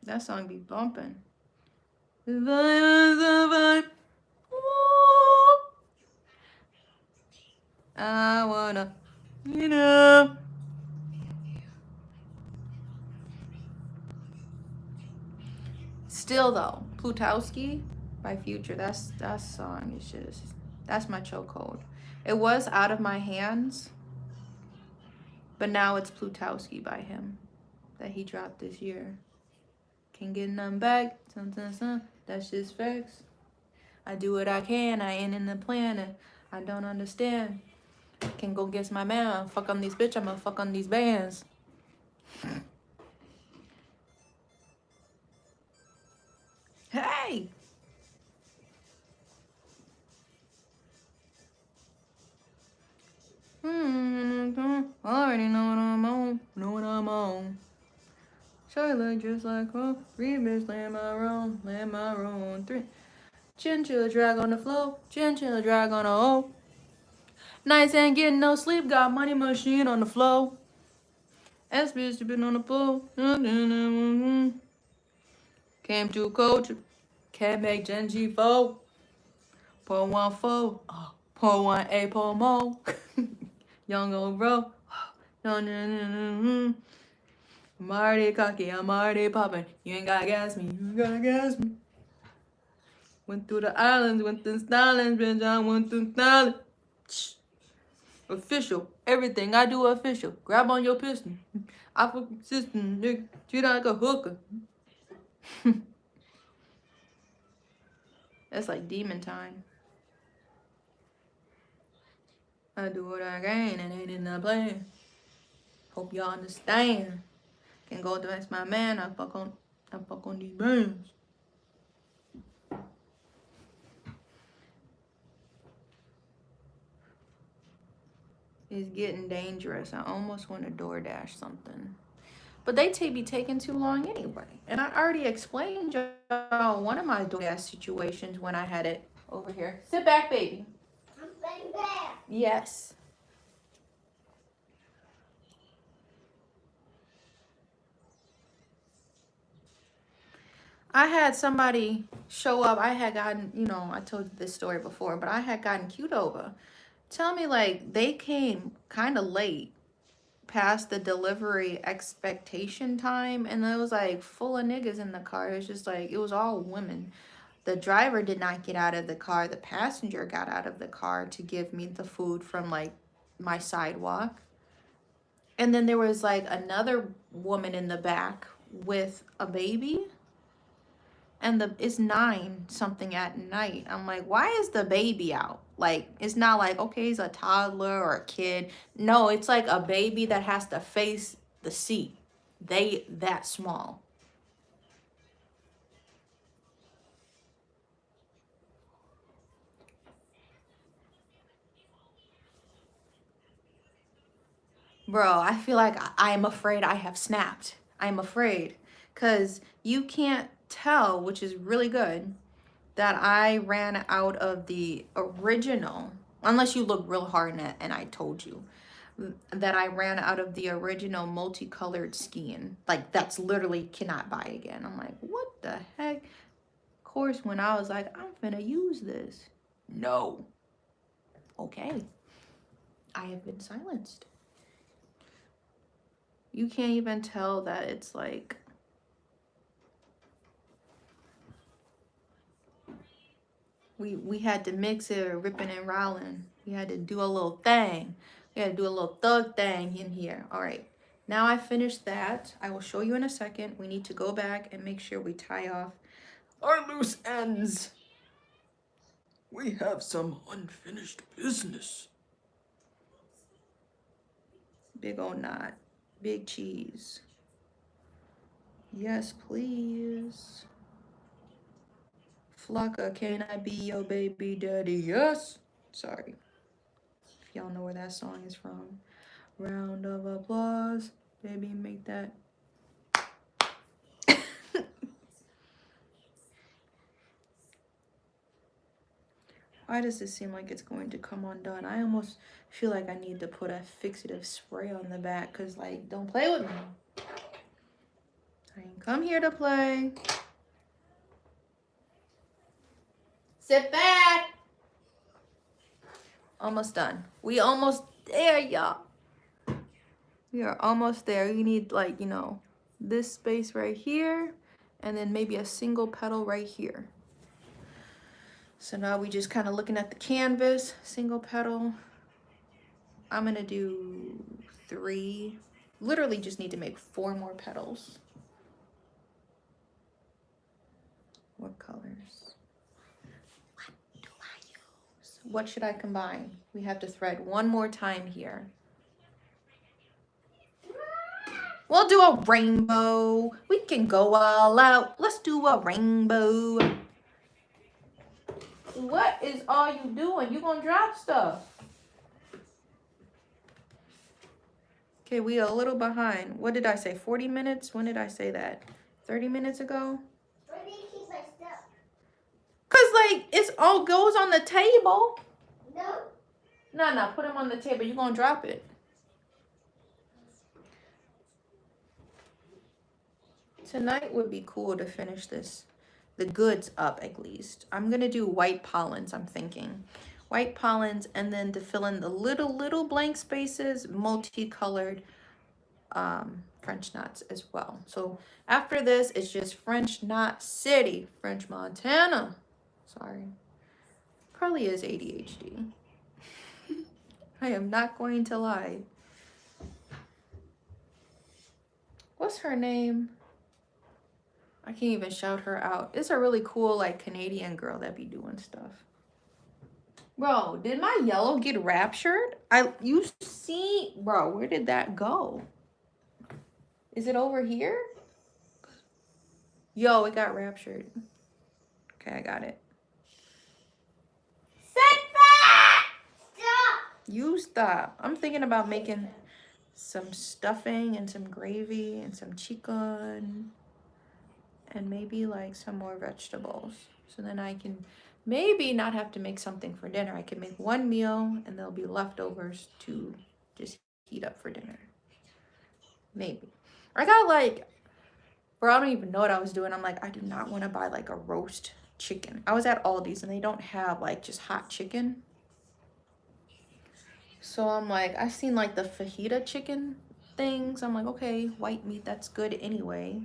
That song be bumping. The vibe is the vibe. You know. Still though, Plutowski by Future. That song is just, that's my chokehold. It was Out of My Hands, but now it's Plutowski by him that he dropped this year. Can't get none back. That's just facts. I do what I can. I ain't in the plan. I don't understand. Can go against my man. Fuck on these bitch. I'ma fuck on these bands. Hey. Already know what I'm on. Know what I'm on. So look just like oh, three bitch land my wrong. Three. Chinchilla drag on the floor. Chinchilla drag on the hole. Nights ain't getting no sleep. Got money machine on the floor. S bitch been on the pool. Came to coach. Can't make Gen G 4. Pour one 4. Pour one A, pour more. Young old bro. I'm already cocky. I'm already popping. You ain't gotta gas me. You ain't gotta gas me. Went through the islands. Went through Stallings. Bitch, I went through Stallings. Official. Everything I do official. Grab on your pistol. I fucking system, nigga. Treat like a hooker. That's like demon time. I do what I can and ain't in the plan. Hope y'all understand. Can go against my man. I fuck on these bands. It's getting dangerous. I almost want to DoorDash something. But they be taking too long anyway. And I already explained y'all one of my DoorDash situations when I had it over here. Sit back, baby. I'm sitting back. Yes. I had somebody show up. I had gotten, I told you this story before, but I had gotten queued over. Tell me, like, they came kind of late past the delivery expectation time, and it was like full of niggas in the car. It was just like, it was all women. The driver did not get out of the car. The passenger got out of the car to give me the food from like my sidewalk. And then there was like another woman in the back with a baby. And it's 9 something at night. I'm like, why is the baby out? Like, it's not like, okay, he's a toddler or a kid. No, it's like a baby that has to face the seat. They that small. Bro, I feel like I'm afraid I have snapped. I'm afraid. Because you can't tell, which is really good, that I ran out of the original, unless you look real hard in it and I told you, that I ran out of the original multicolored skein. Like, that's literally cannot buy again. I'm like, what the heck? Of course, when I was like, I'm finna use this. No. Okay. I have been silenced. You can't even tell that it's like, we had to mix it, ripping and rolling. We had to do a little thing. We had to do a little thug thing in here. All right. Now I finished that. I will show you in a second. We need to go back and make sure we tie off our loose ends. We have some unfinished business. Big old knot. Big cheese. Yes, please. Flocka, can I be your baby daddy? Yes. Sorry. If y'all know where that song is from. Round of applause. Baby, make that. Why does this seem like it's going to come undone? I almost feel like I need to put a fixative spray on the back because, like, don't play with me. I ain't come here to play. Sit back. Almost done. We almost there, y'all. We are almost there. You need like, you know, this space right here and then maybe a single petal right here. So now we just kind of looking at the canvas, single petal. I'm gonna do 3. Literally just need to make 4 more petals. What colors? What do I use? What should I combine? We have to thread one more time here. We'll do a rainbow. We can go all out. Let's do a rainbow. What is all you doing? You gonna drop stuff. Okay, we are a little behind. What did I say? 40 minutes? When did I say that? 30 minutes ago? Where do you keep my stuff? Cause like it's all goes on the table. No. No, put them on the table. You're gonna drop it. Tonight would be cool to finish this, the goods up at least. I'm gonna do white pollens, I'm thinking. White pollens, and then to fill in the little blank spaces, multicolored French knots as well. So after this, it's just French knot city, French Montana. Sorry. Probably is ADHD. I am not going to lie. What's her name? I can't even shout her out. It's a really cool like Canadian girl that be doing stuff. Bro, did my yellow get raptured? You see, bro, where did that go? Is it over here? Yo, it got raptured. Okay, I got it. Sit back! Stop! You stop. I'm thinking about making some stuffing and some gravy and some chicken and maybe like some more vegetables. So then I can maybe not have to make something for dinner. I can make one meal and there'll be leftovers to just heat up for dinner. Maybe. I got like, bro, I don't even know what I was doing. I'm like, I do not want to buy like a roast chicken. I was at Aldi's and they don't have like just hot chicken. So I'm like, I seen like the fajita chicken things. I'm like, okay, white meat, that's good anyway.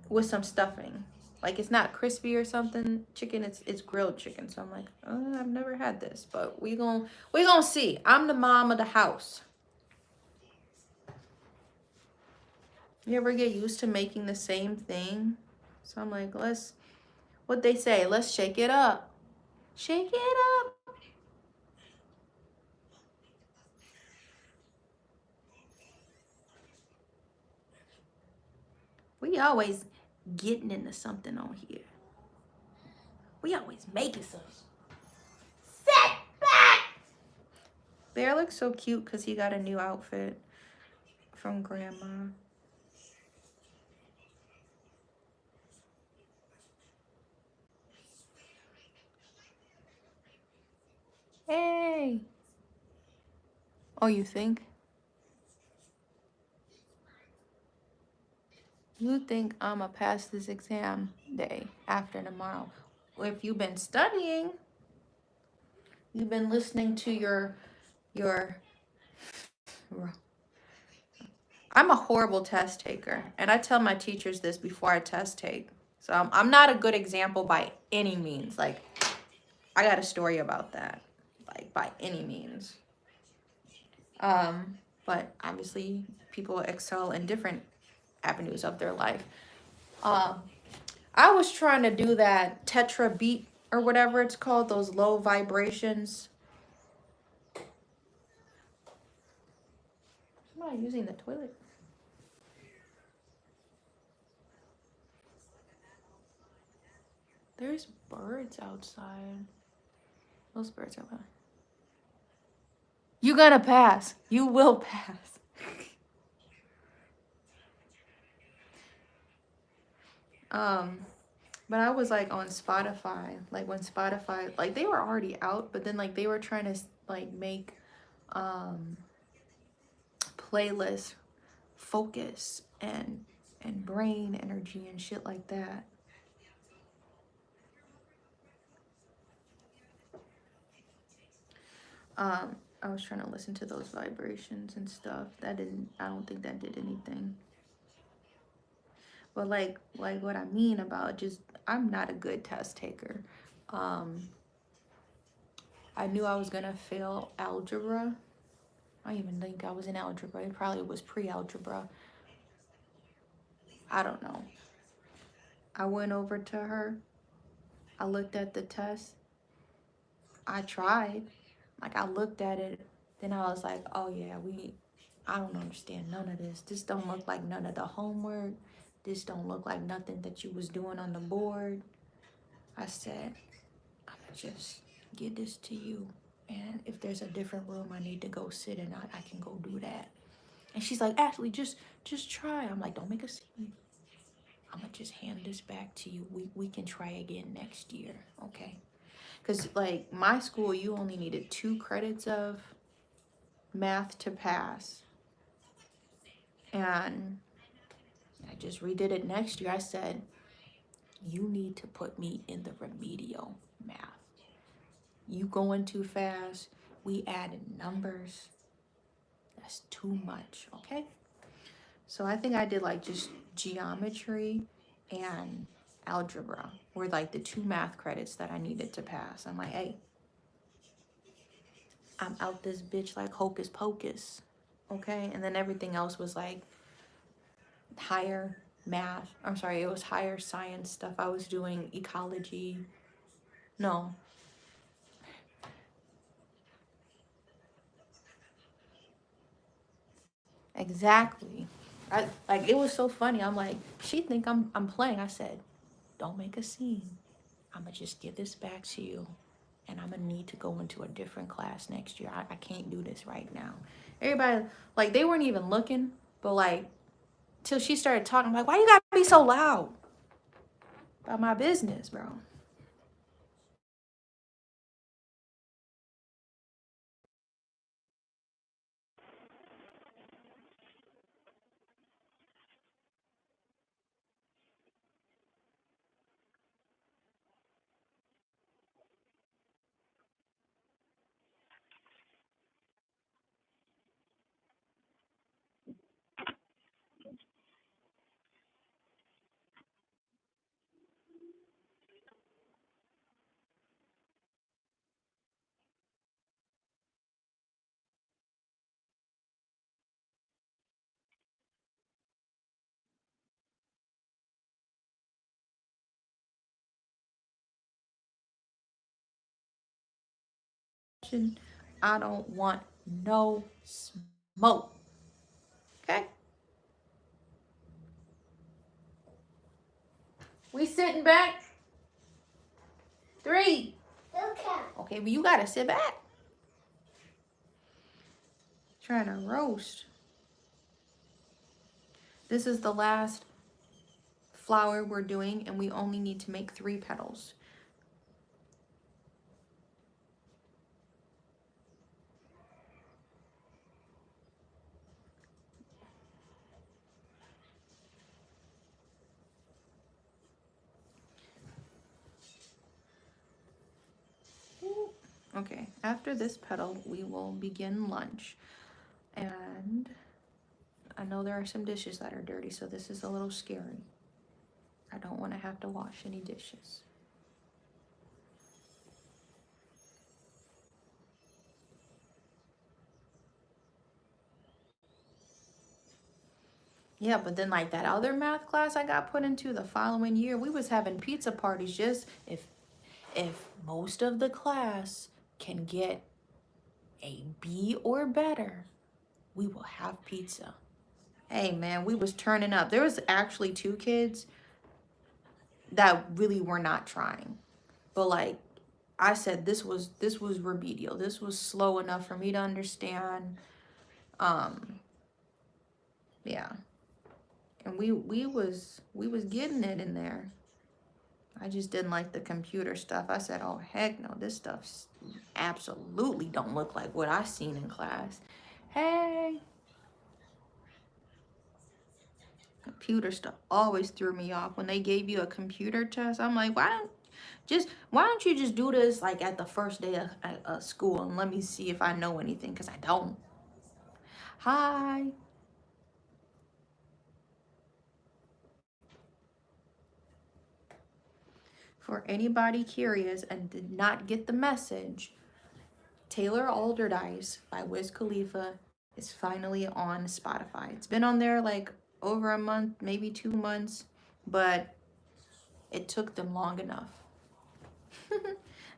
With some stuffing. Like it's not crispy or something. Chicken, it's grilled chicken. So I'm like, oh, I've never had this, but we gonna see. I'm the mom of the house. You ever get used to making the same thing? So I'm like, what they say, let's shake it up. Shake it up. We always getting into something on here. We always making something. Sit back! Bear looks so cute because he got a new outfit from Grandma. Hey. Oh, you think? You think I'ma pass this exam day after tomorrow? If you've been studying, you've been listening to your I'm a horrible test taker, and I tell my teachers this before I test take. So I'm not a good example by any means. Like, I got a story about that, like by any means. But obviously people excel in different avenues of their life. I was trying to do that tetra beat or whatever it's called, those low vibrations. I'm not using the toilet. There's birds outside. Those birds are fine. You're gonna pass. You will pass. But I was like on Spotify, like when Spotify, like they were already out, but then like they were trying to like make playlists focus and brain energy and shit like that. I was trying to listen to those vibrations and stuff. That didn't, I don't think that did anything. But like what I mean about just, I'm not a good test taker. I knew I was gonna fail algebra. I don't even think I was in algebra. It probably was pre-algebra. I don't know. I went over to her. I looked at the test. I tried. Like I looked at it. Then I was like, oh yeah, I don't understand none of this. This don't look like none of the homework. This don't look like nothing that you was doing on the board. I said, I'm gonna just give this to you. And if there's a different room I need to go sit in, I can go do that. And she's like, Ashley, just try. I'm like, don't make a scene. I'm gonna just hand this back to you. We can try again next year, okay? Because like my school, you only needed 2 credits of math to pass. And I just redid it next year. I said, you need to put me in the remedial math. You going too fast. We added numbers. That's too much, okay? So I think I did like just geometry and algebra were like the 2 math credits that I needed to pass. I'm like, hey, I'm out this bitch like hocus pocus, okay? And then everything else was like higher math. I'm sorry, it was higher science stuff. I was doing ecology. No, exactly. Like it was so funny. I'm like, she think I'm playing. I said, don't make a scene. I'm gonna just give this back to you, and I'm gonna need to go into a different class next year. I can't do this right now. Everybody, like, they weren't even looking, but like, till she started talking, I'm like, why you gotta be so loud about my business, bro? I don't want no smoke. Okay? We sitting back? 3. Okay. Okay, but you gotta sit back. Trying to roast. This is the last flower we're doing, and we only need to make 3 petals. Okay, after this petal, we will begin lunch. And I know there are some dishes that are dirty, so this is a little scary. I don't want to have to wash any dishes. Yeah, but then like that other math class I got put into the following year, we was having pizza parties just if most of the class can get a B or better, we will have pizza. Hey man, we was turning up. There was actually 2 kids that really were not trying. But like I said, this was remedial. This was slow enough for me to understand. Um yeah. And we was getting it in there. I just didn't like the computer stuff. I said, oh heck no, this stuff absolutely don't look like what I seen in class. Hey, computer stuff always threw me off. When they gave you a computer test, I'm like, why don't Just, why don't you just do this like at the first day of school and let me see if I know anything, because I don't. Hi. For anybody curious and did not get the message, Taylor Alderdice by Wiz Khalifa is finally on Spotify. It's been on there like over a month, maybe 2 months, but it took them long enough.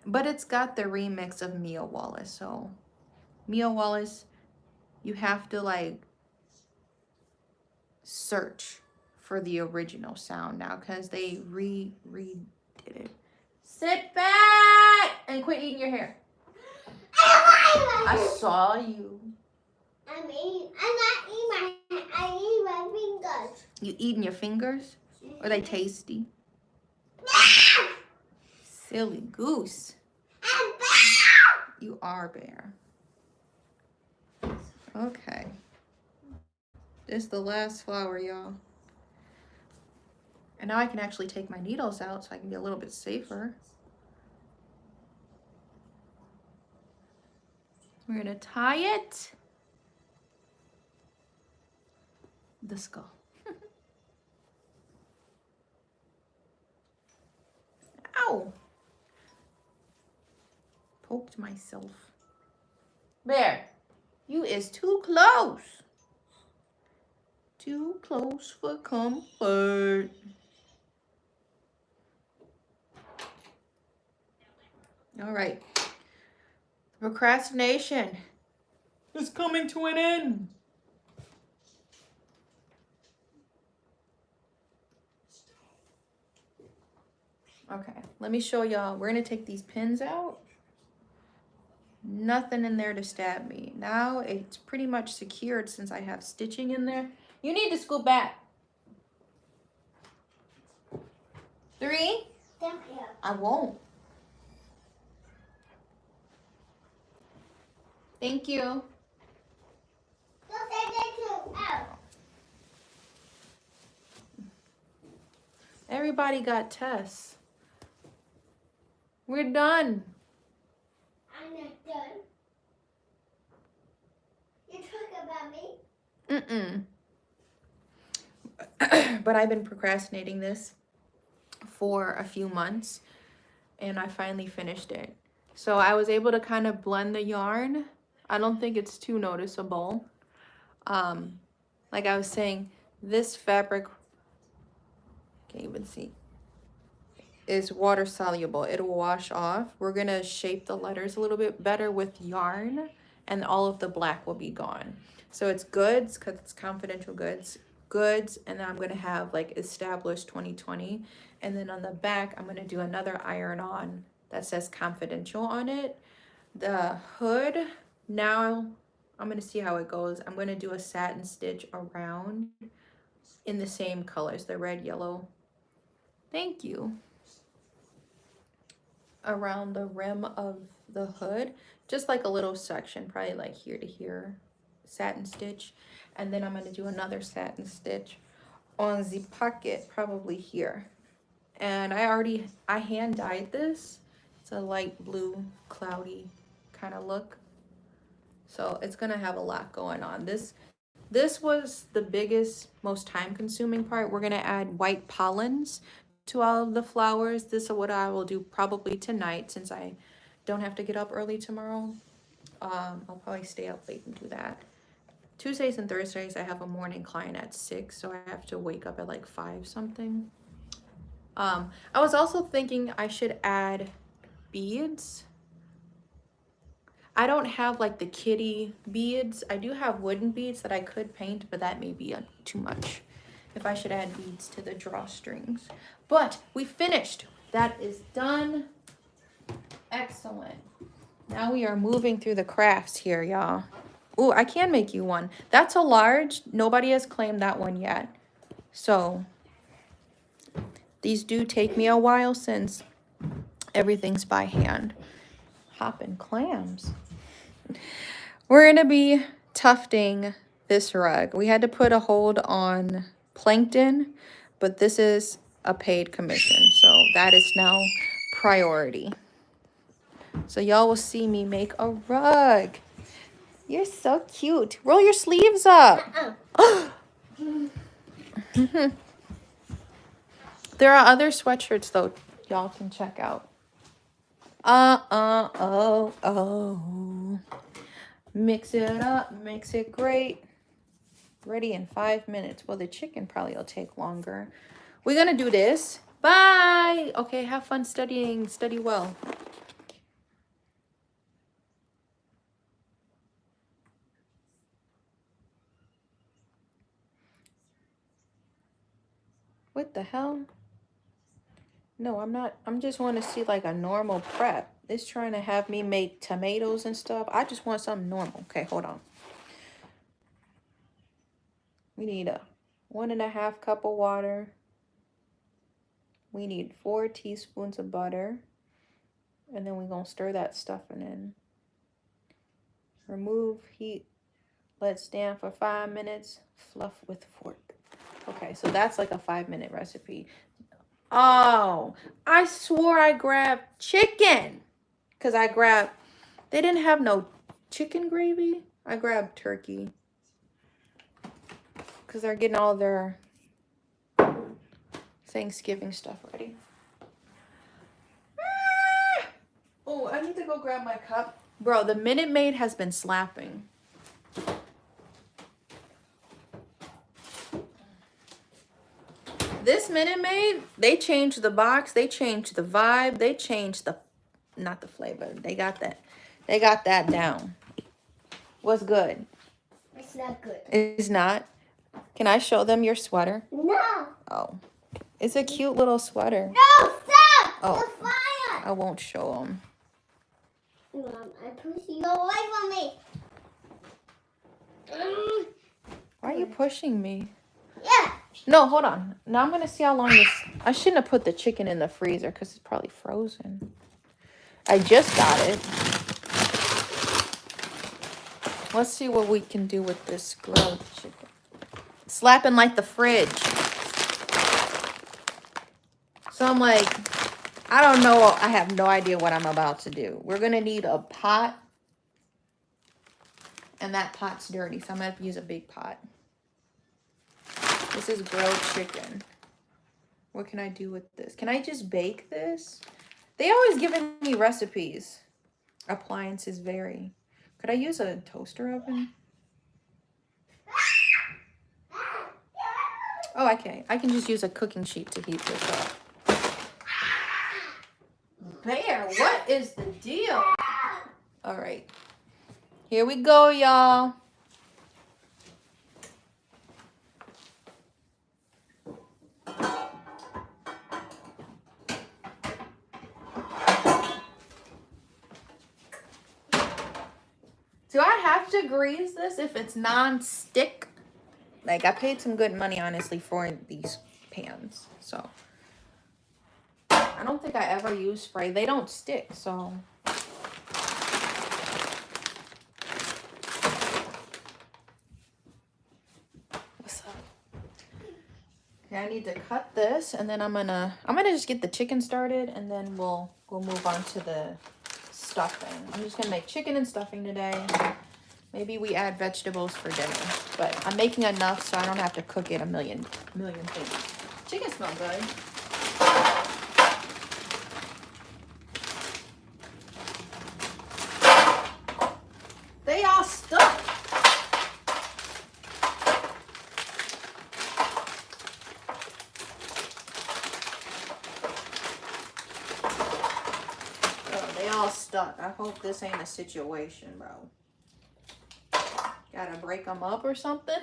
But it's got the remix of Mia Wallace. So Mia Wallace, you have to like search for the original sound now because they redid it. Sit back and quit eating your hair. I saw you. I'm not eating I eat my fingers. You eating your fingers? Are they tasty? Silly goose. I'm You are Bear. Okay. This is the last flower, y'all. And now I can actually take my needles out so I can be a little bit safer. We're gonna tie it. The skull. Ow! Poked myself. Bear, you is too close. Too close for comfort. All right. Procrastination is coming to an end. Okay, let me show y'all. We're gonna take these pins out. Nothing in there to stab me. Now it's pretty much secured since I have stitching in there. You need to scoop back. 3. Thank you. I won't. Thank you. Don't take it out. Everybody got tests. We're done. I'm not done. You talk about me? But I've been procrastinating this for a few months and I finally finished it. So I was able to kind of blend the yarn. I don't think it's too noticeable. Like I was saying, this fabric, can't even see, is water soluble. It'll wash off. We're gonna shape the letters a little bit better with yarn and all of the black will be gone. So it's goods because it's confidential goods, and then I'm gonna have like established 2020. And then on the back, I'm gonna do another iron on that says confidential on it. The hood, now I'm gonna see how it goes. I'm gonna do a satin stitch around in the same colors, the red, yellow. Thank you. Around the rim of the hood, just like a little section, probably like here to here, satin stitch. And then I'm going to do another satin stitch on the pocket, probably here. And I hand dyed this. It's a light blue cloudy kind of look, so it's gonna have a lot going on. This was the biggest, most time consuming part. We're gonna add white pollens to all of the flowers. This is what I will do probably tonight since I don't have to get up early tomorrow. I'll probably stay up late and do that. Tuesdays and Thursdays I have a morning client at 6, so I have to wake up at like 5 something. I was also thinking I should add beads. I don't have like the kitty beads. I do have wooden beads that I could paint, but that may be too much if I should add beads to the drawstrings. But we finished. That is done. Excellent. Now we are moving through the crafts here, y'all. Oh, I can make you one. That's a large. Nobody has claimed that one yet. So these do take me a while since everything's by hand. Hopping clams. We're going to be tufting this rug. We had to put a hold on plankton, but this is a paid commission. So that is now priority. So y'all will see me make a rug. You're so cute. Roll your sleeves up. There are other sweatshirts though y'all can check out. Oh. Mix it up, mix it great. Ready in 5 minutes. Well, the chicken probably will take longer. We're gonna do this. Bye. Okay, have fun studying. Study well. What the hell? No, I'm not. I'm just want to see like a normal prep. It's trying to have me make tomatoes and stuff. I just want something normal. Okay, hold on. We need a 1.5 cup of water. We need 4 teaspoons of butter. And then we're going to stir that stuffing in. Remove heat. Let stand for 5 minutes. Fluff with fork. Okay, so that's like a 5-minute recipe. Oh, I swore I grabbed chicken. Because they didn't have no chicken gravy. I grabbed turkey. Because they're getting all their Thanksgiving stuff ready. Oh, I need to go grab my cup. Bro, the Minute Maid has been slapping. This Minute Maid, they changed the box, they changed the vibe, they changed not the flavor. They got that down. What's good? It's not good. It's not. Can I show them your sweater? No. Oh. It's a cute little sweater. No, stop! Oh. The fire! I won't show them. Mom, I'm pushing you away from me. Why are you pushing me? Yeah. No, hold on. Now I'm going to see how long this... I shouldn't have put the chicken in the freezer because it's probably frozen. I just got it. Let's see what we can do with this grilled chicken. Slapping like the fridge. So I'm like, I don't know. I have no idea what I'm about to do. We're going to need a pot. And that pot's dirty, so I'm going to have to use a big pot. This is grilled chicken. What can I do with this? Can I just bake this? They always giving me recipes. Appliances vary. Could I use a toaster oven? Oh, okay. I can just use a cooking sheet to heat this up. Bear, what is the deal? All right. Here we go, y'all. Do I have to grease this if it's non-stick? Like, I paid some good money, honestly, for these pans. So, I don't think I ever use spray. They don't stick, so. What's up? Okay, I need to cut this, and then I'm gonna just get the chicken started, and then we'll move on to the stuffing. I'm just gonna make chicken and stuffing today. Maybe we add vegetables for dinner, but I'm making enough so I don't have to cook it a million things. Chicken smells good. They all stuck. Oh, they all stuck. I hope this ain't a situation, bro. Gotta break them up or something?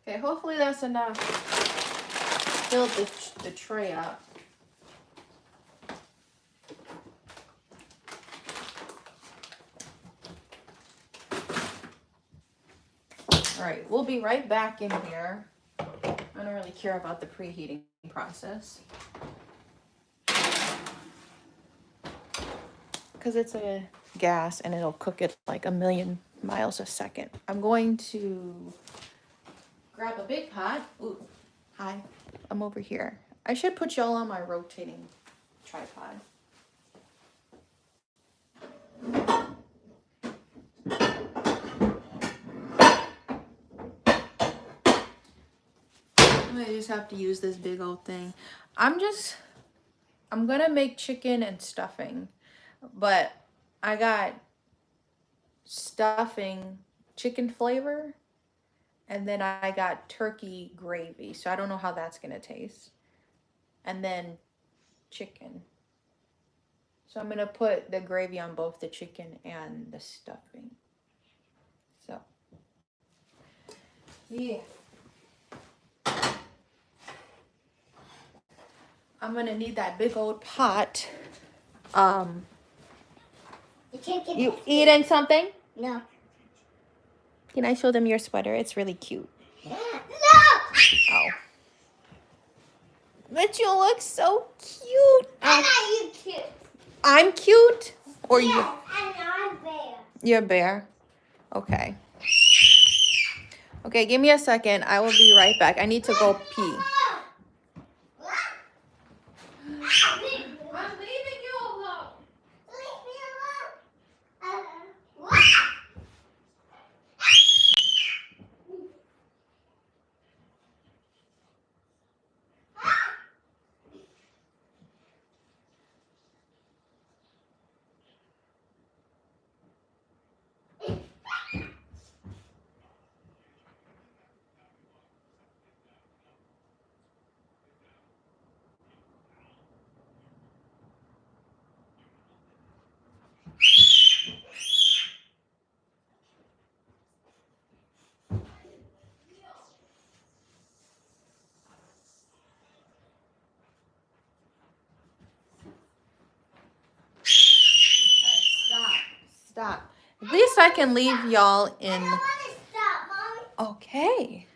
Okay, hopefully that's enough. Fill the tray up. All right, we'll be right back in here. I don't really care about the preheating process. Because it's a gas and it'll cook it like a million miles a second. I'm going to grab a big pot. Ooh, hi, I'm over here. I should put y'all on my rotating tripod. I just have to use this big old thing. I'm gonna make chicken and stuffing, but I got stuffing, chicken flavor, and then I got turkey gravy. So I don't know how that's gonna taste. And then chicken. So I'm gonna put the gravy on both the chicken and the stuffing. So, yeah. I'm gonna need that big old pot. You eating something? No. Can I show them your sweater? It's really cute. No! Oh. But you look so cute. I'm not you cute. I'm cute? Or yes, you? and I'm bear. You're a bear? Okay. Okay, give me a second. I will be right back. I need to go pee. I'm leaving you alone. Leave me alone. What? Stop. At least I can leave y'all in. I don't want to stop, Mommy. Okay.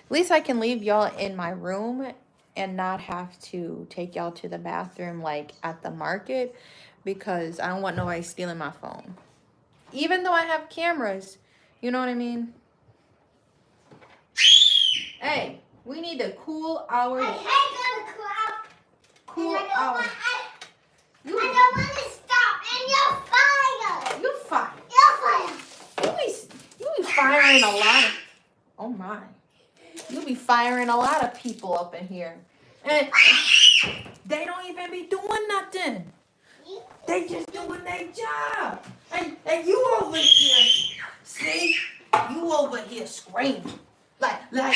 At least I can leave y'all in my room and not have to take y'all to the bathroom like at the market because I don't want nobody stealing my phone. Even though I have cameras, you know what I mean? Hey, we need to cool our. I hate going to club. Cool And I our. don't want to stop. And you're fired. You fire. You're fired. You be firing a lot of. Oh my. You be firing a lot of people up in here. And they don't even be doing nothing. They just doing their job. And you over here. See? You over here screaming. Like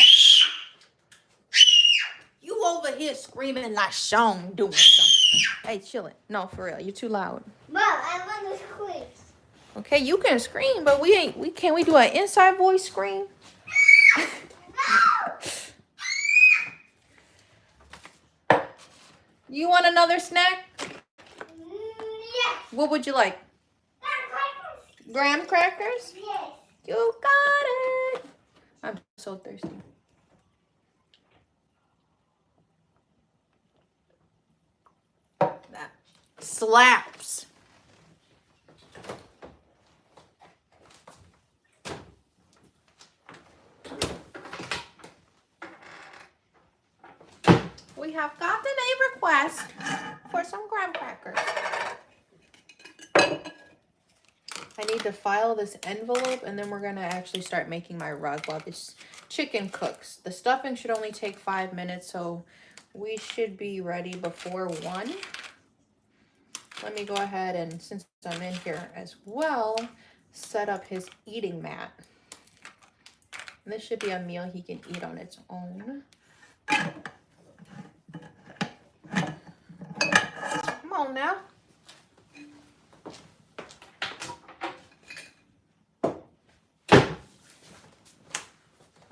you over here screaming like Sean doing something. Hey, chill it. No, for real. You're too loud. Mom, I want to scream. Okay, you can scream, but can we do an inside voice scream? You want another snack? Yes. What would you like? Graham crackers? Yes. You got it. I'm so thirsty. That slaps. We have gotten a request for some graham crackers. I need to file this envelope and then we're gonna actually start making my rug while this chicken cooks. The stuffing should only take 5 minutes, so we should be ready before 1. Let me go ahead and, since I'm in here as well, set up his eating mat. And this should be a meal he can eat on its own. Come on now.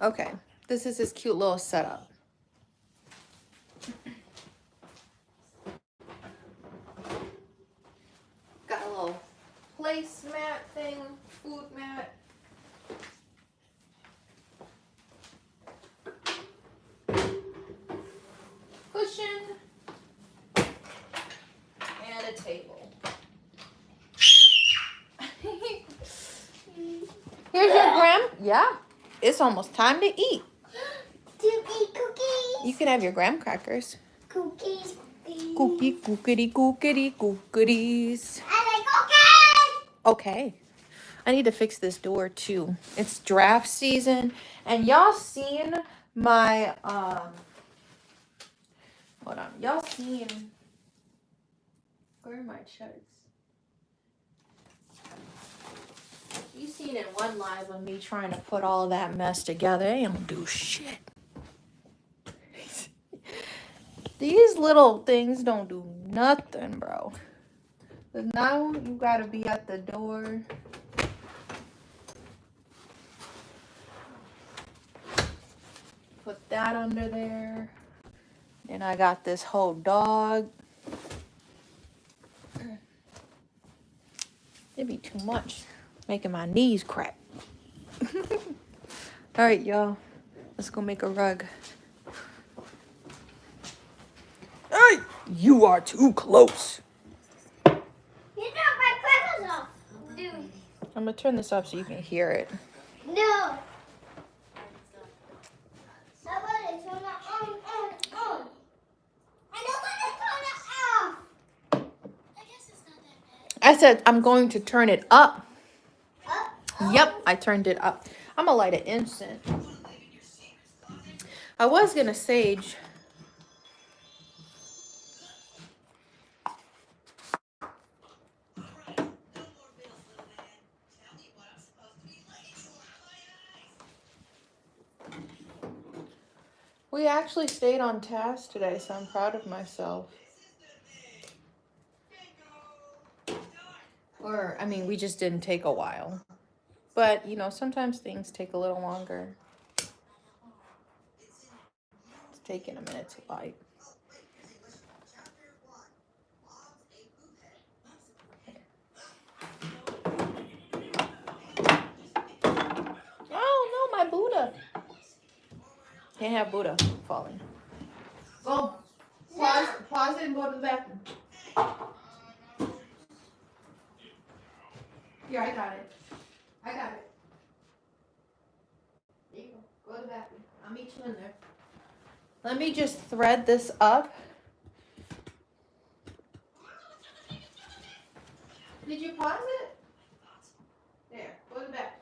Okay, this is his cute little setup. Got a little placemat thing, food mat. Cushion. And a table. Here's your graham. Yeah, it's almost time to eat. To eat cookies. You can have your graham crackers. Cookies. Cookie, cookity, cookity, cookies. I like cookies. Okay. I need to fix this door too. It's draft season. And y'all seen my, hold on. Y'all seen, where are my chugs? You seen in one live of me trying to put all that mess together. They don't do shit. These little things don't do nothing, bro. But now you gotta be at the door. Put that under there. Then I got this whole dog. It'd be too much. Making my knees crack. All right, y'all. Let's go make a rug. Hey, you are too close. You knocked my crackers off. Dude. I'm gonna turn this up so you can hear it. No. Somebody turn it on. I don't want to turn it off. I guess it's not that bad. I said I'm going to turn it up. Up? Yep, I turned it up. I'm gonna light an incense. I was gonna sage. We actually stayed on task today, so I'm proud of myself. Or, I mean, we just didn't take a while. But, you know, sometimes things take a little longer. It's taking a minute to light. Oh, no, my Buddha. Can't have Buddha falling. Go. Pause it and go to the bathroom. Here, I got it. I got it. There you go. Go to the bathroom. I'll meet you in there. Let me just thread this up. Did you pause it? There. Go to the bathroom.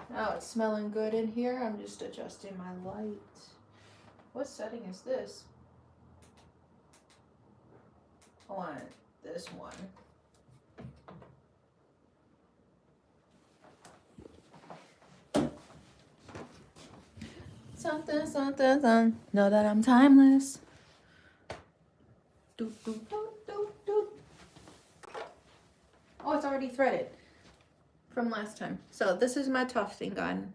Now it's smelling good in here. I'm just adjusting my light. What setting is this? I want this one. Something, something, something. Know that I'm timeless. Do, do, do, do, do. Oh, it's already threaded from last time. So this is my tufting gun.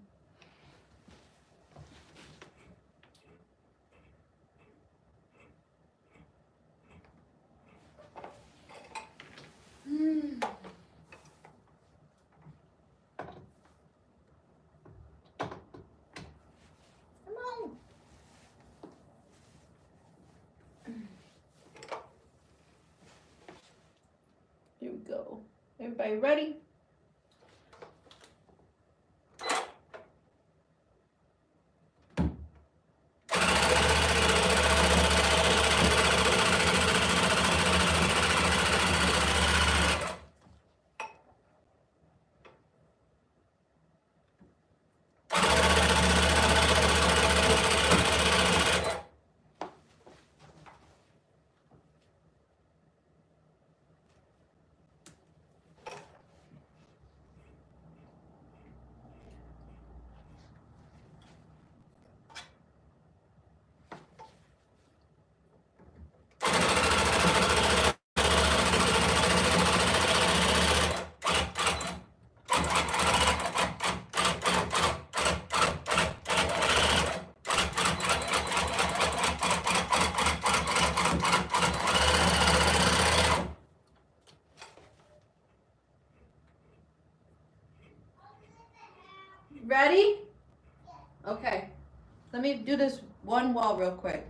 Here we go. Everybody ready? Ready? Okay. Let me do this one wall real quick.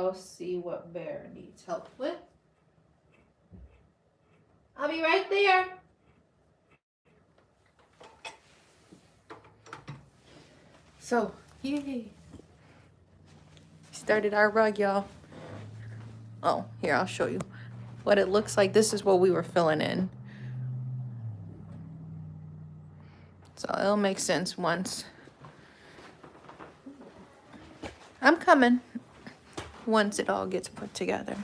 go see what Bear needs help with. I'll be right there. So, yay. Started our rug, y'all. Oh, here, I'll show you what it looks like. This is what we were filling in. So it'll make sense once. I'm coming. Once it all gets put together.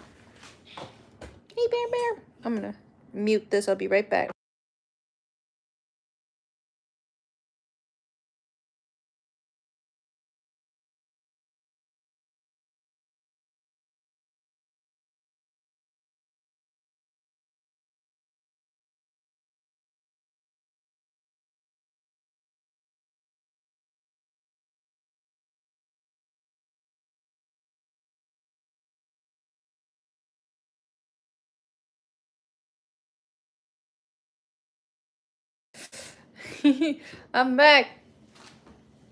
Hey, Bear. I'm gonna mute this. I'll be right back. I'm back.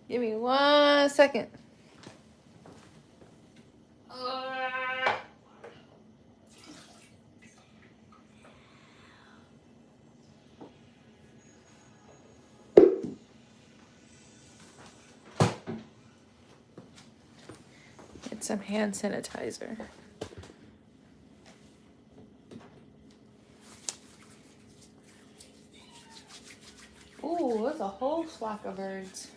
Give me 1 second. Get some hand sanitizer. Ooh, there's a whole flock of birds.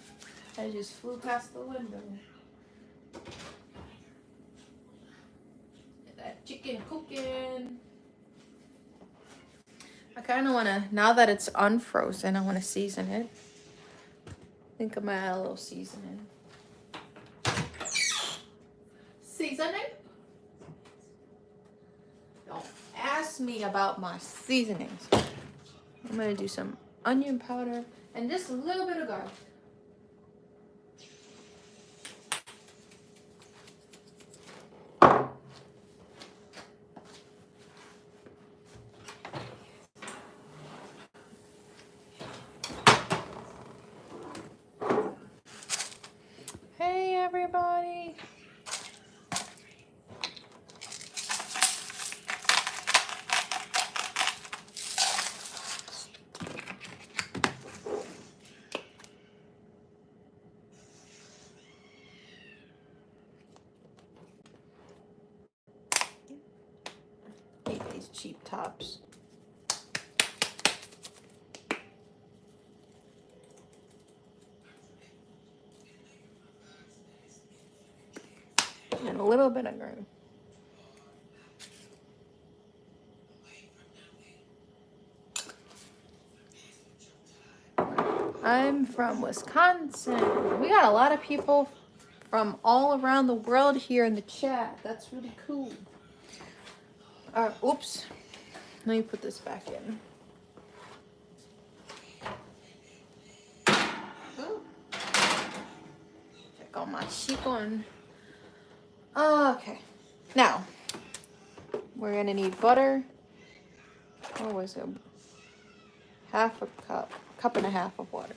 I just flew past the window. Get that chicken cooking. I kind of want to, now that it's unfrozen, I want to season it. I think I'm going to add a little seasoning. Seasoning? Don't ask me about my seasonings. I'm going to do some onion powder and just a little bit of garlic. Hey, everybody. Hate these cheap tops. And a little bit of green. I'm from Wisconsin. We got a lot of people from all around the world here in the chat. That's really cool. Oops. Let me put this back in. Ooh. Check on my chicken. Okay. Now, we're gonna need butter. What was it? Half a cup and a half of water.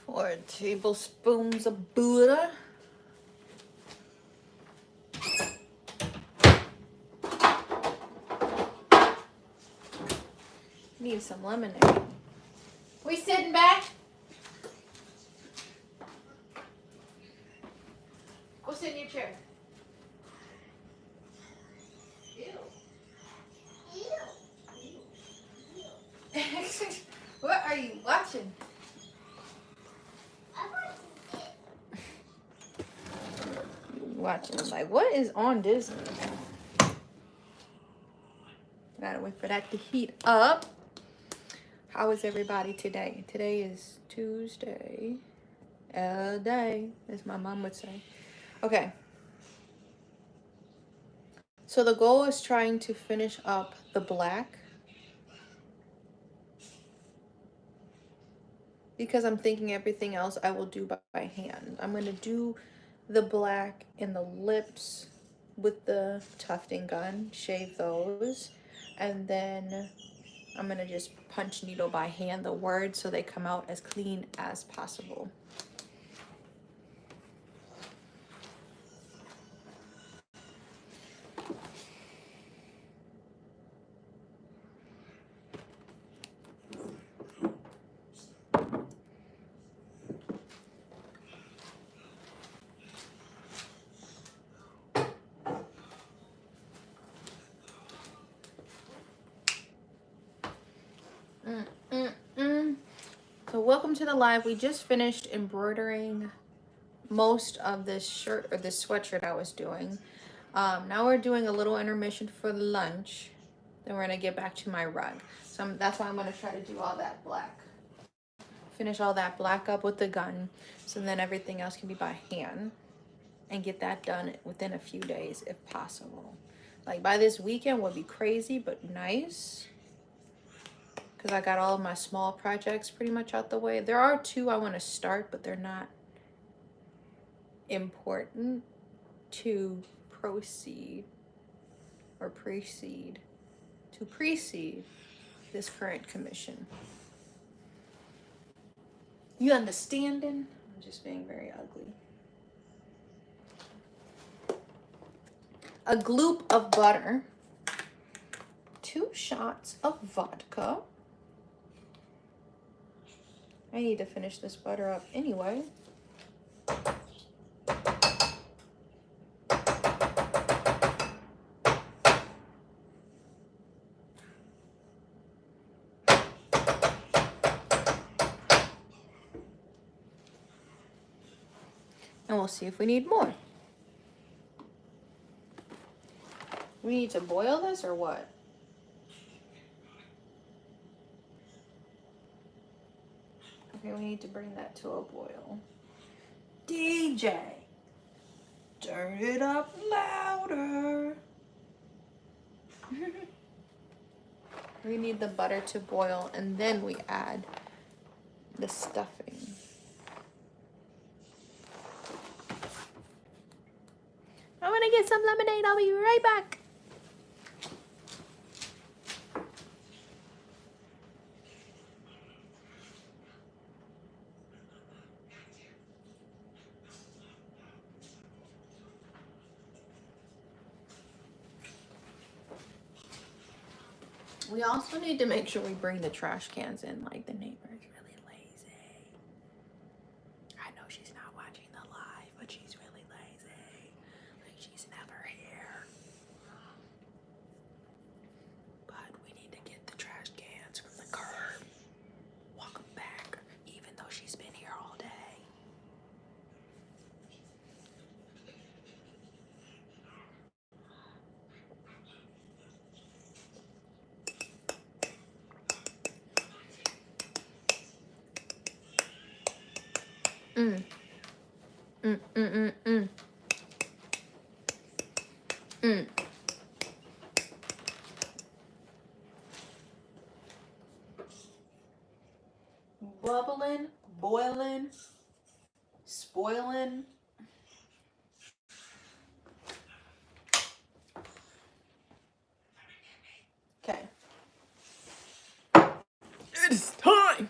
Four tablespoons of butter. Need some lemonade. We sitting back? Go sit in your chair. Ew. Ew. What are you watching? Watching, like, what is on Disney? Gotta wait for that to heat up. How is everybody today? Today is Tuesday. All day, as my mom would say. Okay. So the goal is trying to finish up the black, because I'm thinking everything else I will do by hand. I'm going to do the black in the lips with the tufting gun, shave those, and then I'm going to just punch needle by hand the words so they come out as clean as possible. So welcome to the live. We just finished embroidering most of this shirt or this sweatshirt I was doing. Now we're doing a little intermission for lunch. Then we're gonna get back to my rug. So that's why I'm gonna try to do all that black. Finish all that black up with the gun, so then everything else can be by hand, and get that done within a few days if possible. Like by this weekend would be crazy, but nice. Because I got all of my small projects pretty much out the way. There are 2 I want to start, but they're not important to proceed to precede this current commission. You understanding? I'm just being very ugly. A gloop of butter, 2 shots of vodka. I need to finish this butter up anyway. And we'll see if we need more. We need to boil this or what? Okay, we need to bring that to a boil. DJ, turn it up louder. We need the butter to boil, and then we add the stuffing. I'm gonna get some lemonade. I'll be right back. We also need to make sure we bring the trash cans in. Like, the neighbor is really lazy. I know she's not watching the live, but she's really lazy. Like, she's never here. But we need to get the trash cans from the curb. Walk them back, even though she's been here all day. Mm. Mm, mm, mm, mm. Mm. Bubbling, boiling, spoiling. Okay. It's time.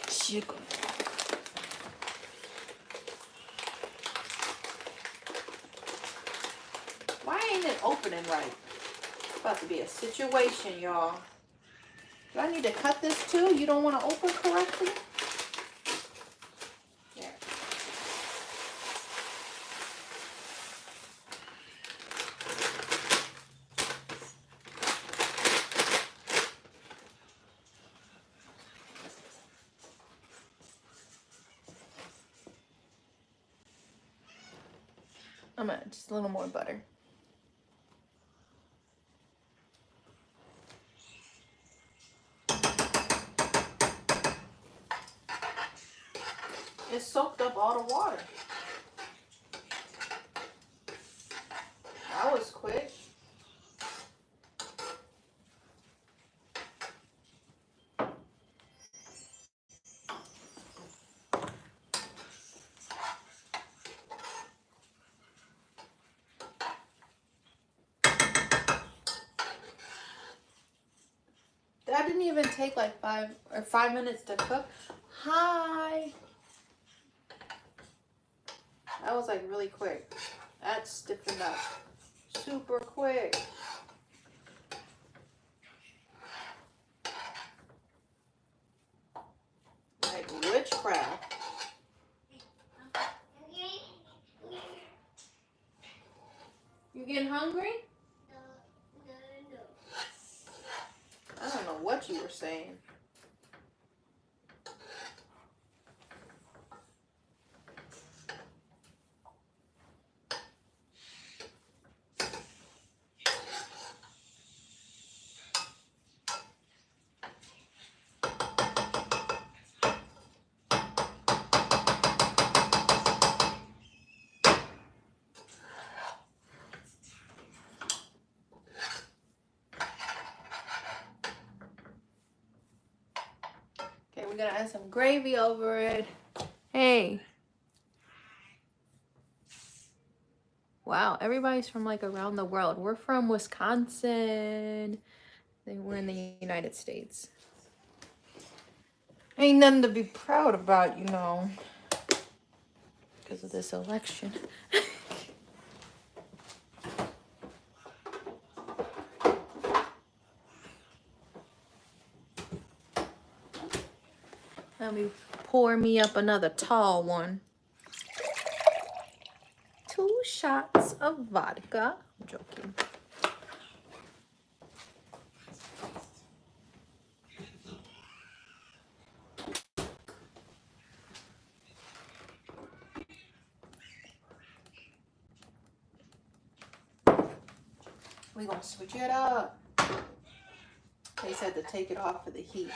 Chicken. Why ain't it opening right? It's about to be a situation, y'all. Do I need to cut this too? You don't want to open correctly? There. I'm gonna just a little more butter. up all the water. That was quick. That didn't even take like 5 minutes to cook. Hi. That was like really quick. That stiffened up super quick. Like witchcraft. You getting hungry? No. I don't know what you were saying. Okay, we're gonna add some gravy over it. Hey. Wow, everybody's from like around the world. We're from Wisconsin. We're in the United States. Ain't nothing to be proud about, you know, because of this election. Let me pour me up another tall one. 2 shots of vodka. I'm joking. We're gonna switch it up. They said to take it off of the heat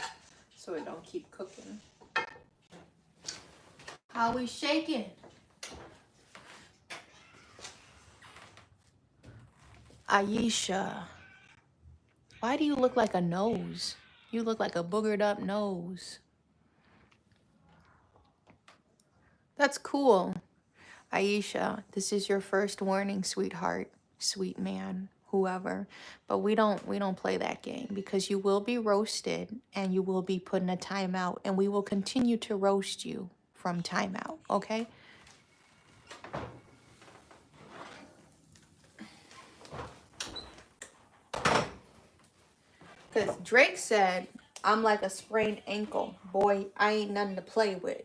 so it don't keep cooking. How we shaking? Aisha, why do you look like a nose? You look like a boogered up nose. That's cool. Aisha, this is your first warning, sweetheart, sweet man, whoever. But we don't play that game because you will be roasted and you will be put in a timeout and we will continue to roast you from timeout, okay? Because Drake said, I'm like a sprained ankle. Boy, I ain't nothing to play with.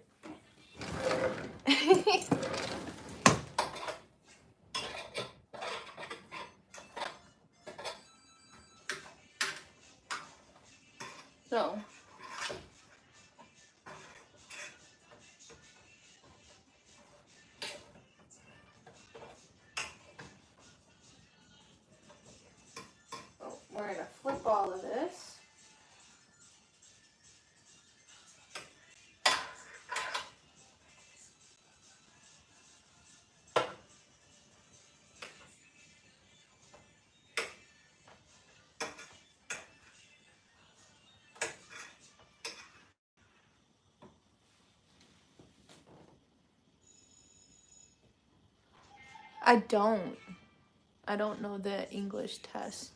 So, we're going to flip all of this. I don't know the English test.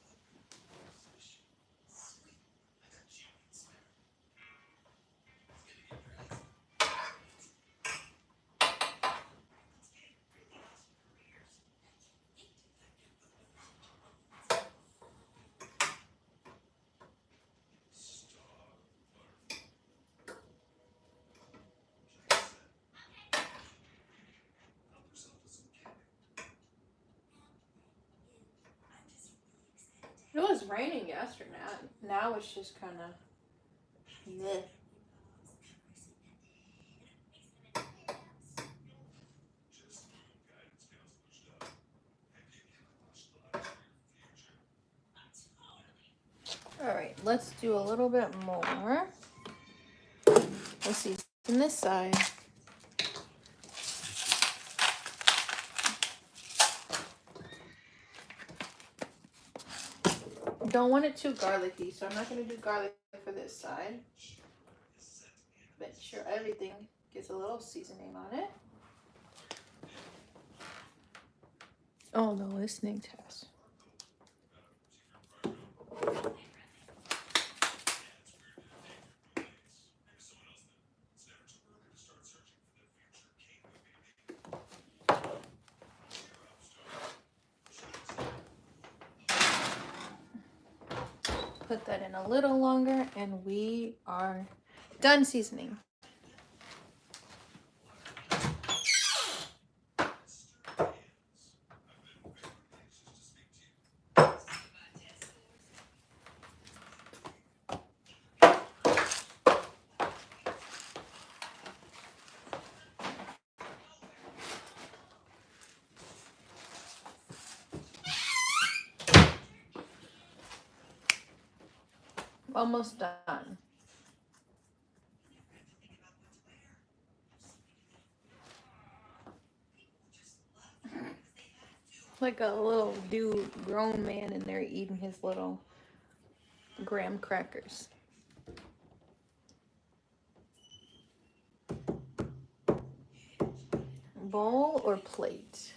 It was raining yesterday. Now it's just kind of meh. All right, let's do a little bit more. Let's see, on this side. don't want it too garlicky, so I'm not going to do garlic for this side. Make sure everything gets a little seasoning on it. Oh, the listening test. Put that in a little longer, and we are done seasoning. Almost done. Like a little dude, grown man in there eating his little graham crackers. Bowl or plate?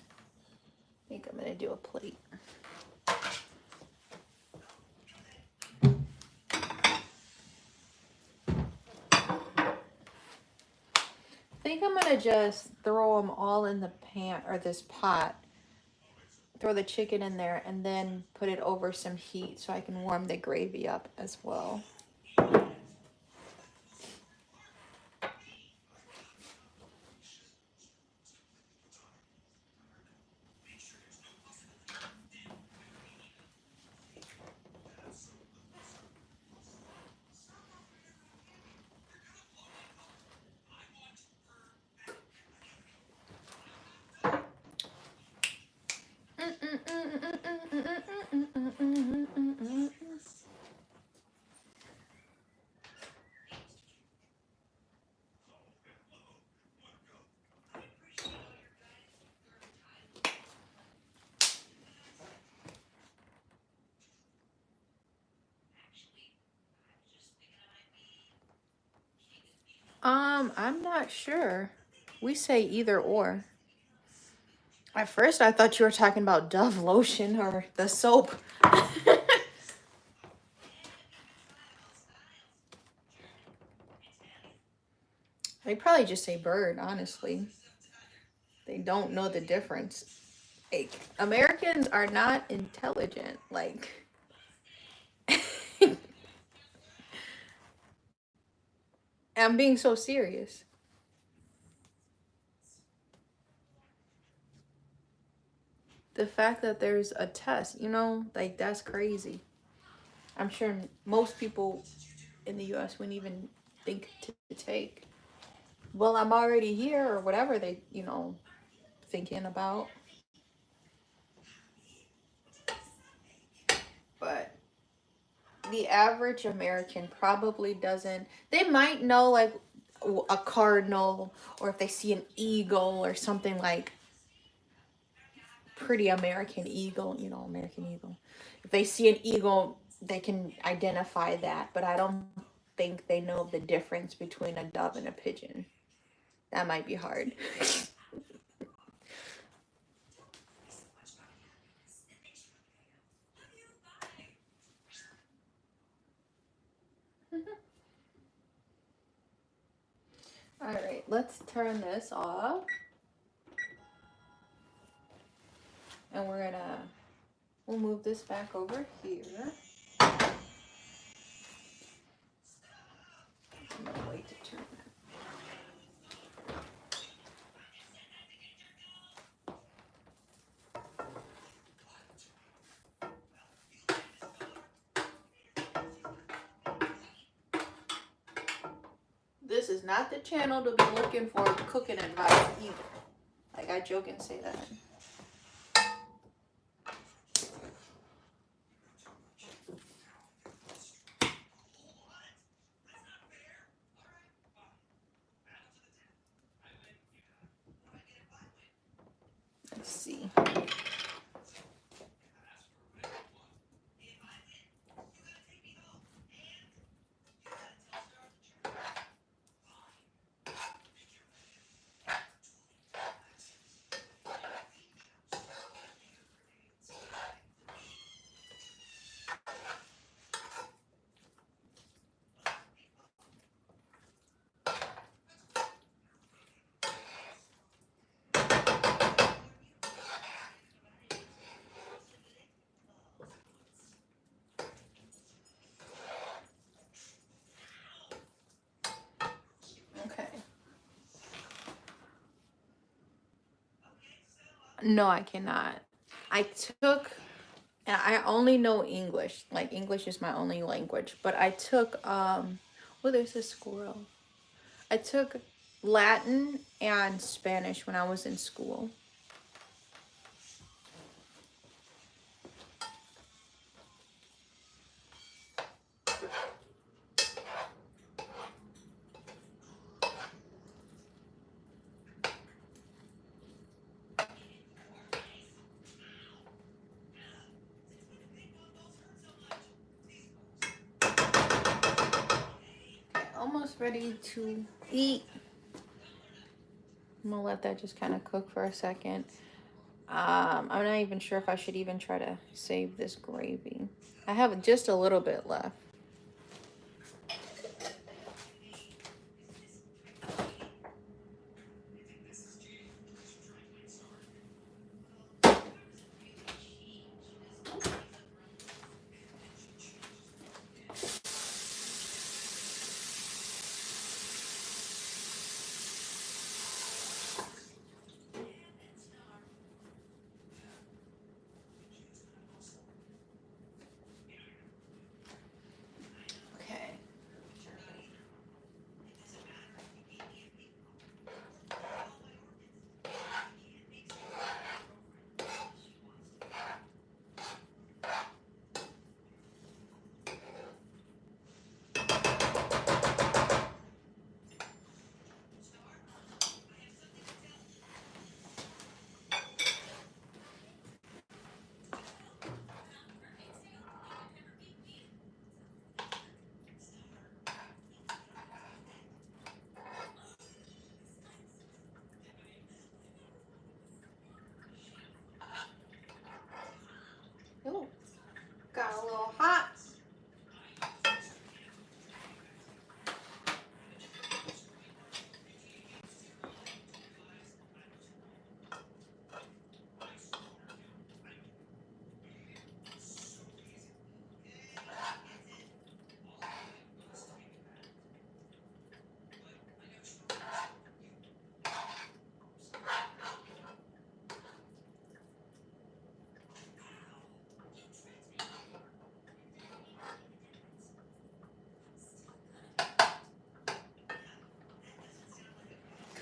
I think I'm gonna do a plate. I think I'm gonna just throw them all in the pan or this pot. Throw the chicken in there and then put it over some heat so I can warm the gravy up as well. I'm not sure. We say either or. At first, I thought you were talking about Dove lotion or the soap. They probably just say bird, honestly. They don't know the difference. Like, Americans are not intelligent. Like, I'm being so serious. The fact that there's a test, you know, like, that's crazy. I'm sure most people in the US wouldn't even think to take. Well, I'm already here, or whatever they, you know, thinking about. But the average American probably doesn't. They might know, like, a cardinal, or if they see an eagle or something, like pretty American eagle, you know, American eagle. If they see an eagle, they can identify that, but I don't think they know the difference between a dove and a pigeon. That might be hard. All right, let's turn this off. And we'll move this back over here. I'm gonna wait to turn that. This is not the channel to be looking for cooking advice either. Like, I joke and say that. Let's see. No, I cannot. I took, and I only know English. Like English is my only language. But I took oh, there's a squirrel. I took Latin and Spanish when I was in school. Almost ready to eat. I'm gonna let that just kind of cook for a second. I'm not even sure if I should even try to save this gravy. I have just a little bit left. Okay. Oh, got a little hot.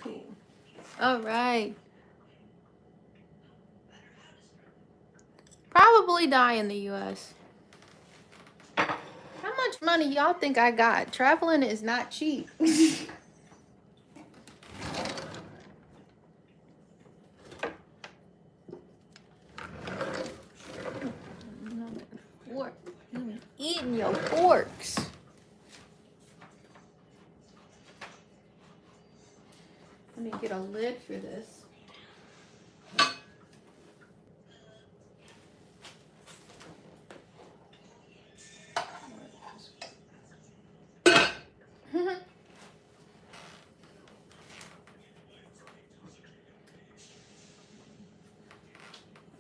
Cool. All right. Probably die in the US. How much money y'all think I got? Traveling is not cheap. Fork. You be eating your forks. Let me get a lid for this.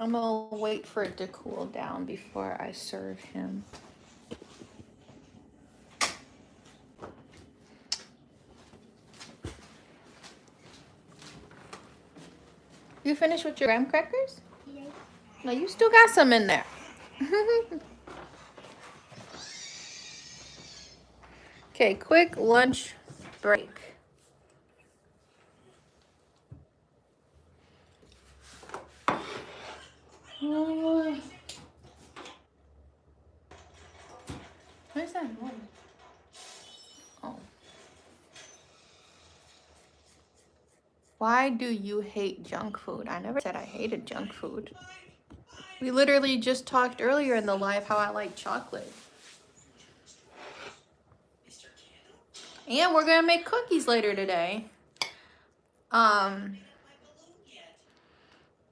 I'm gonna wait for it to cool down before I serve him. You finished with your graham crackers? Yes. No, you still got some in there. Okay, quick lunch break. Where's that noise? Oh. Why do you hate junk food? I never said I hated junk food. We literally just talked earlier in the live how I like chocolate. And we're gonna make cookies later today.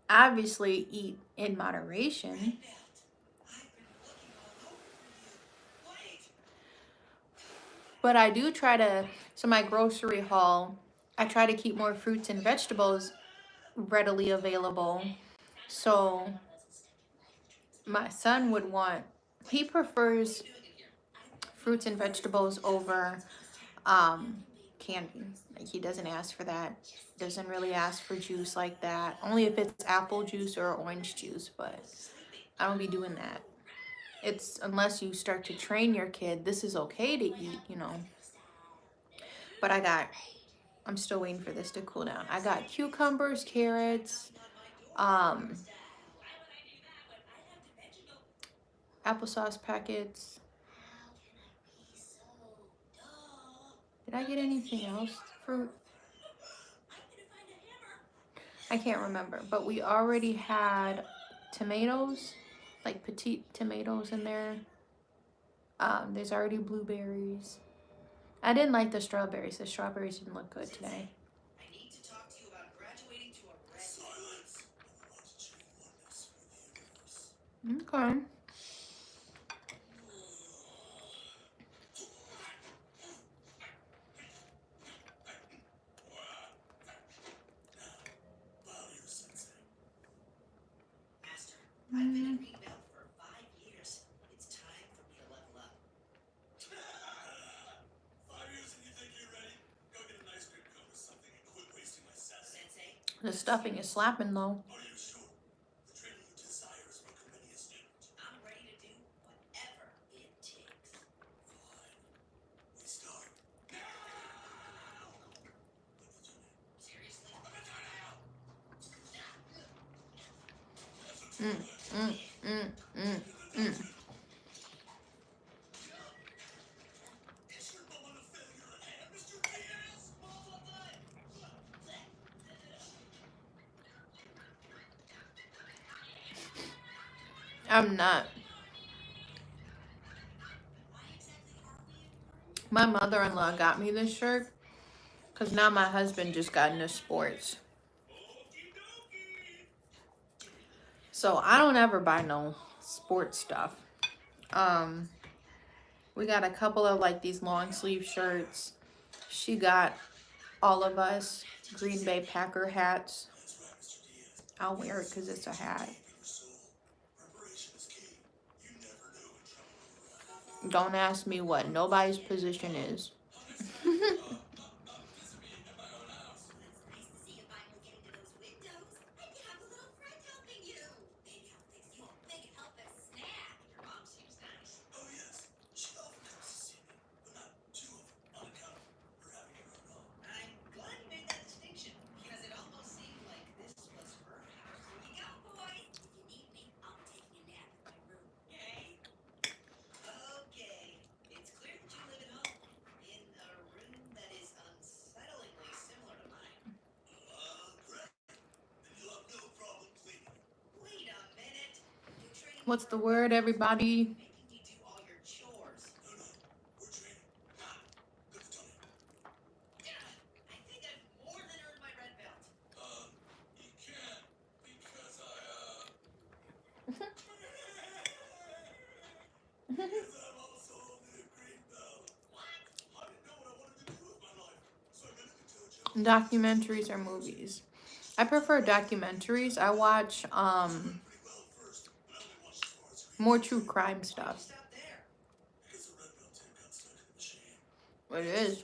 Obviously eat in moderation. But I do try to, so my grocery haul, I try to keep more fruits and vegetables readily available. So my son would want, he prefers fruits and vegetables over candy. Like, he doesn't ask for that. Doesn't really ask for juice like that. Only if it's apple juice or orange juice, but I don't be doing that. It's unless you start to train your kid, this is okay to eat, you know. But I'm still waiting for this to cool down. I got cucumbers, carrots, applesauce packets. Did I get anything else? Fruit? I can't remember, but we already had tomatoes, like petite tomatoes in there. There's already blueberries. I didn't like the strawberries. The strawberries didn't look good today. I need to talk to you about graduating to a red. Okay. Master, I've been a green belt for 5 years. It's time for me to level up. 5 years and you think you're ready? Go get an ice cream cone or something and quit wasting my sets. Sensei. The stuffing is slapping though. Are you sure? The training you desire is what committee is student. I'm ready to do whatever it takes. Fine. We start now. Seriously? I'm not. My mother-in-law got me this shirt because now my husband just got into sports. So I don't ever buy no sports stuff. We got a couple of like these long sleeve shirts. She got all of us Green Bay Packer hats. I'll wear it because it's a hat. Don't ask me what nobody's position is. What's the word, everybody? Documentaries or movies? I prefer documentaries. I watch more true crime stuff. It is.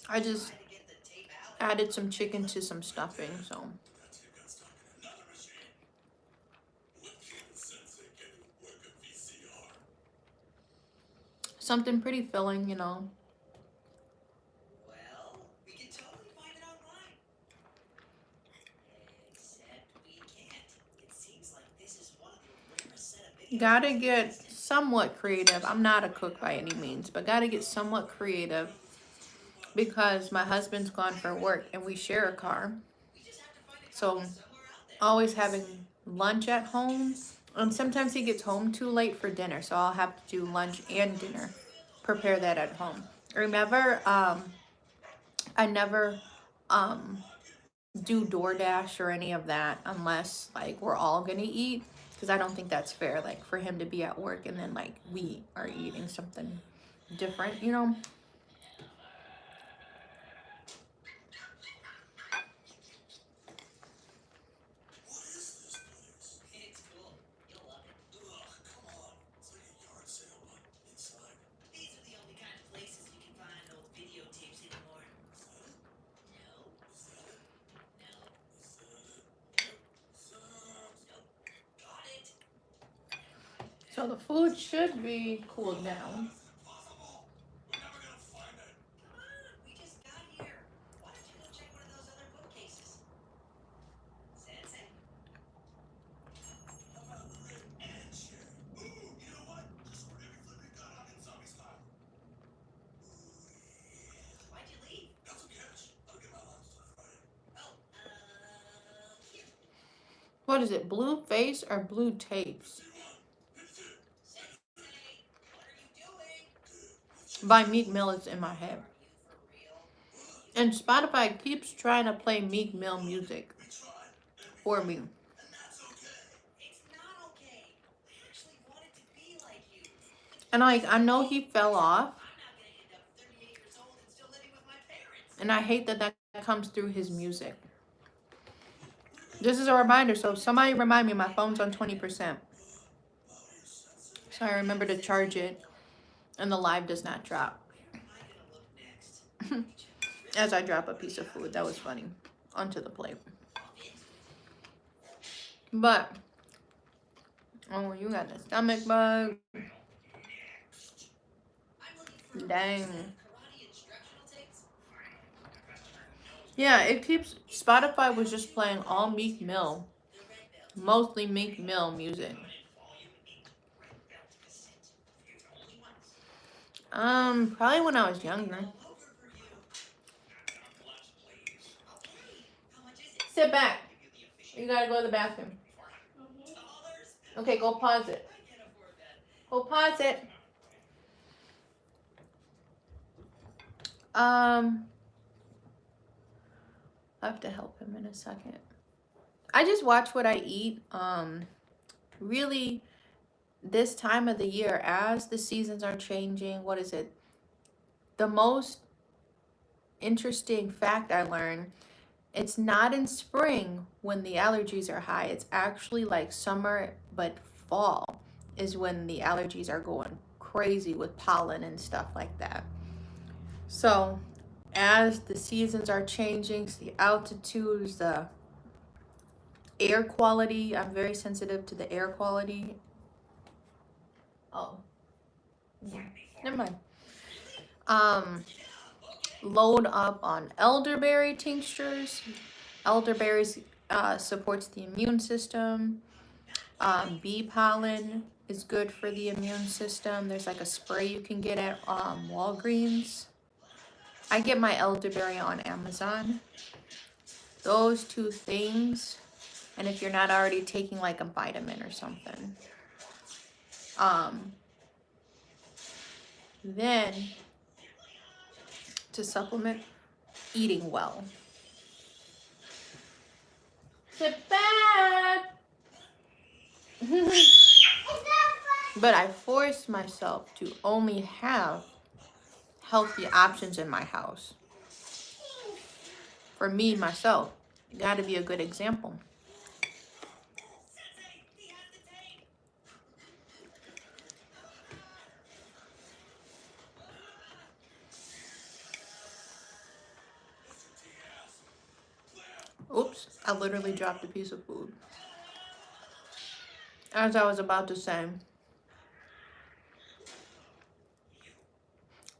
I just added some chicken to some stuffing, so. Something pretty filling, you know. Well, we can totally find it online. Except we can't. It seems like this is one of the rare set of videos. Gotta get somewhat creative. I'm not a cook by any means, but gotta get somewhat creative because my husband's gone for work and we share a car. So always having lunch at home. Sometimes he gets home too late for dinner, so I'll have to do lunch and dinner. Prepare that at home. Remember, I never do DoorDash or any of that unless like we're all gonna eat, because I don't think that's fair, like for him to be at work and then like we are eating something different, you know. So the food should be cooled down. What is it, blue face or blue tapes? By Meek Mill is in my head. And Spotify keeps trying to play Meek Mill music for me. And like, I know he fell off. And I hate that that comes through his music. This is a reminder, so somebody remind me my phone's on 20%. So I remember to charge it and the live does not drop. As I drop a piece of food. That was funny. Onto the plate. But, oh, you got the stomach bug. Dang. Yeah, it keeps, Spotify was just playing all Meek Mill. Mostly Meek Mill music. Probably when I was younger. Sit back. You gotta go to the bathroom. Okay, go pause it. Go pause it. I have to help him in a second. I just watch what I eat. Really, this time of the year, as the seasons are changing, what is it? The most interesting fact I learned, it's not in spring when the allergies are high. It's actually like summer, but fall is when the allergies are going crazy with pollen and stuff like that. So as the seasons are changing, the altitudes, the air quality, I'm very sensitive to the air quality. Oh, never mind. Load up on elderberry tinctures. Elderberries supports the immune system. Bee pollen is good for the immune system. There's like a spray you can get at Walgreens. I get my elderberry on Amazon. Those two things. And if you're not already taking like a vitamin or something. Then to supplement, eating well. Sit back. But I force myself to only have healthy options in my house. For me, myself, you gotta be a good example. Oops, I literally dropped a piece of food. As I was about to say,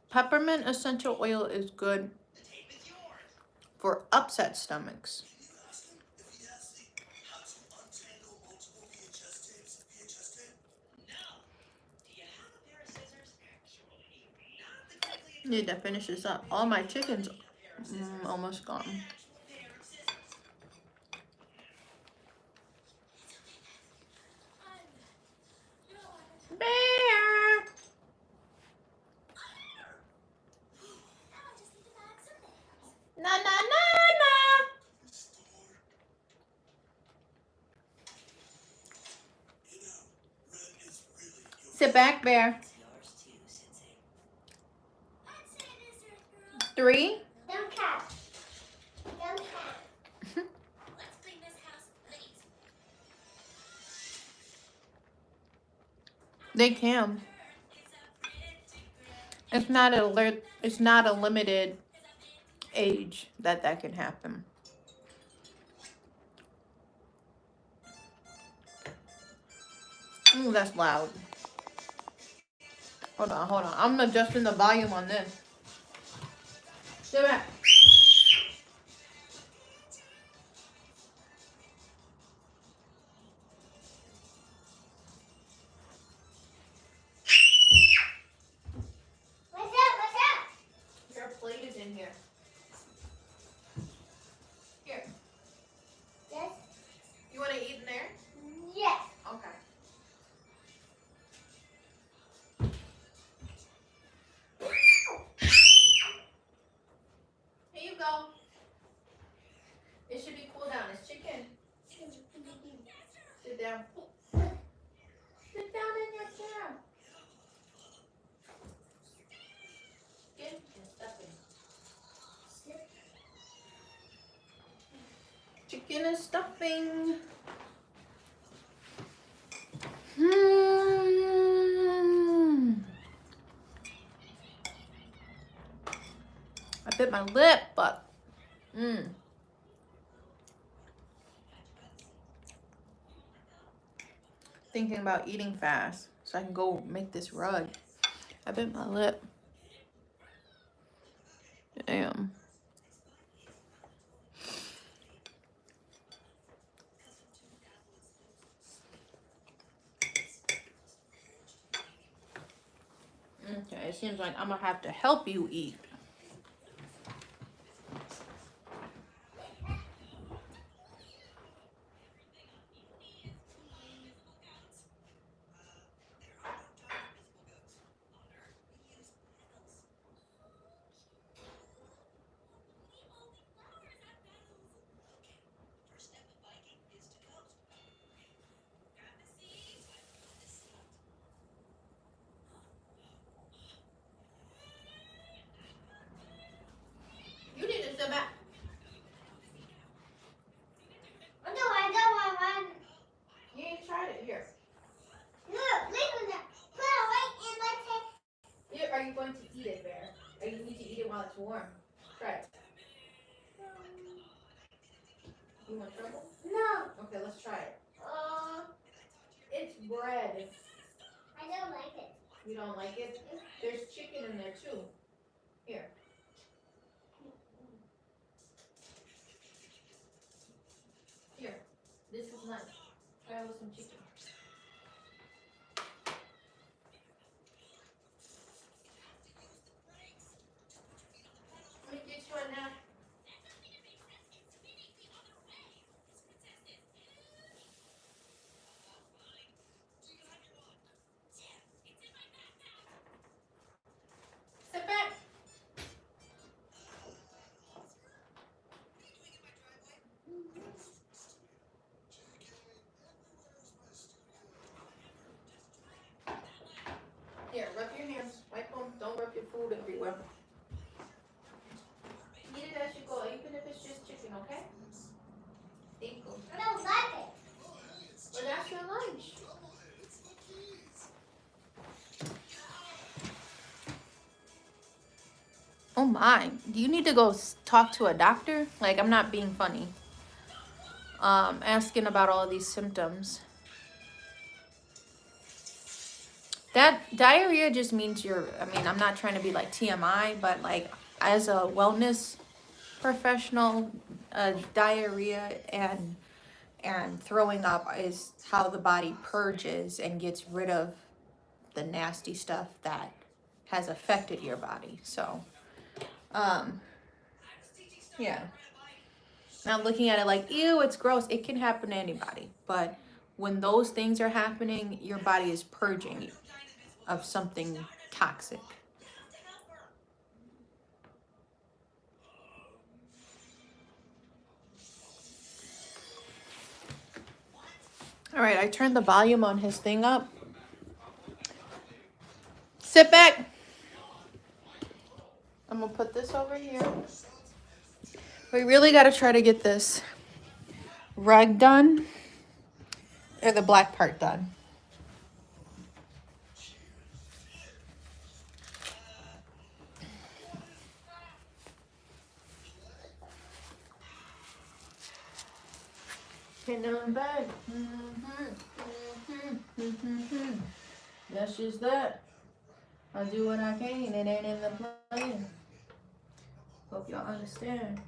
peppermint essential oil is good for upset stomachs. Need to finish this up. All my chicken's almost gone. Bear! Na na na na! Sit back, Bear. 3. Don't cat. Don't cat. Let's clean this house, please. They can. It's not a limited age that can happen. Ooh, that's loud. Hold on, hold on. I'm adjusting the volume on this. Sit back. What's up? Your plate is in here. Here. Yes. You want to eat in there? Yes. Okay. Here you go. It should be cool down. It's chicken. Sit down. Sit down in your chair. Get stuffing. Chicken and stuffing. I bit my lip, but thinking about eating fast so I can go make this rug. I bit my lip. Damn. Okay, it seems like I'm gonna have to help you eat. You need to sit back. You ain't tried it. Here. Are you going to eat it, Bear? Or you need to eat it while it's warm? Try it. You want trouble? No. Okay, let's try it. It's bread. I don't like it. You don't like it? There's chicken in there too. Here. Here. This is lunch. Try it with some chicken. Let me get you a nap. Sit back. Here, rub your hands. Wipe them. Don't rub your food everywhere. Eat it as you go, even if it's just chicken, okay? Thank you. I don't like it. Well, that's your lunch. Oh my, do you need to go talk to a doctor? Like, I'm not being funny. Asking about all of these symptoms. That diarrhea just means I'm not trying to be like TMI, but like as a wellness professional, diarrhea and throwing up is how the body purges and gets rid of the nasty stuff that has affected your body. So, yeah. Not looking at it like, ew, it's gross. It can happen to anybody. But when those things are happening, your body is purging of something toxic. All right, I turned the volume on his thing up. Sit back. I'm gonna put this over here. We really gotta try to get this rug done, or the black part done. Getting on back. That's just that. I'll do what I can. It ain't in the plan. Hope y'all understand.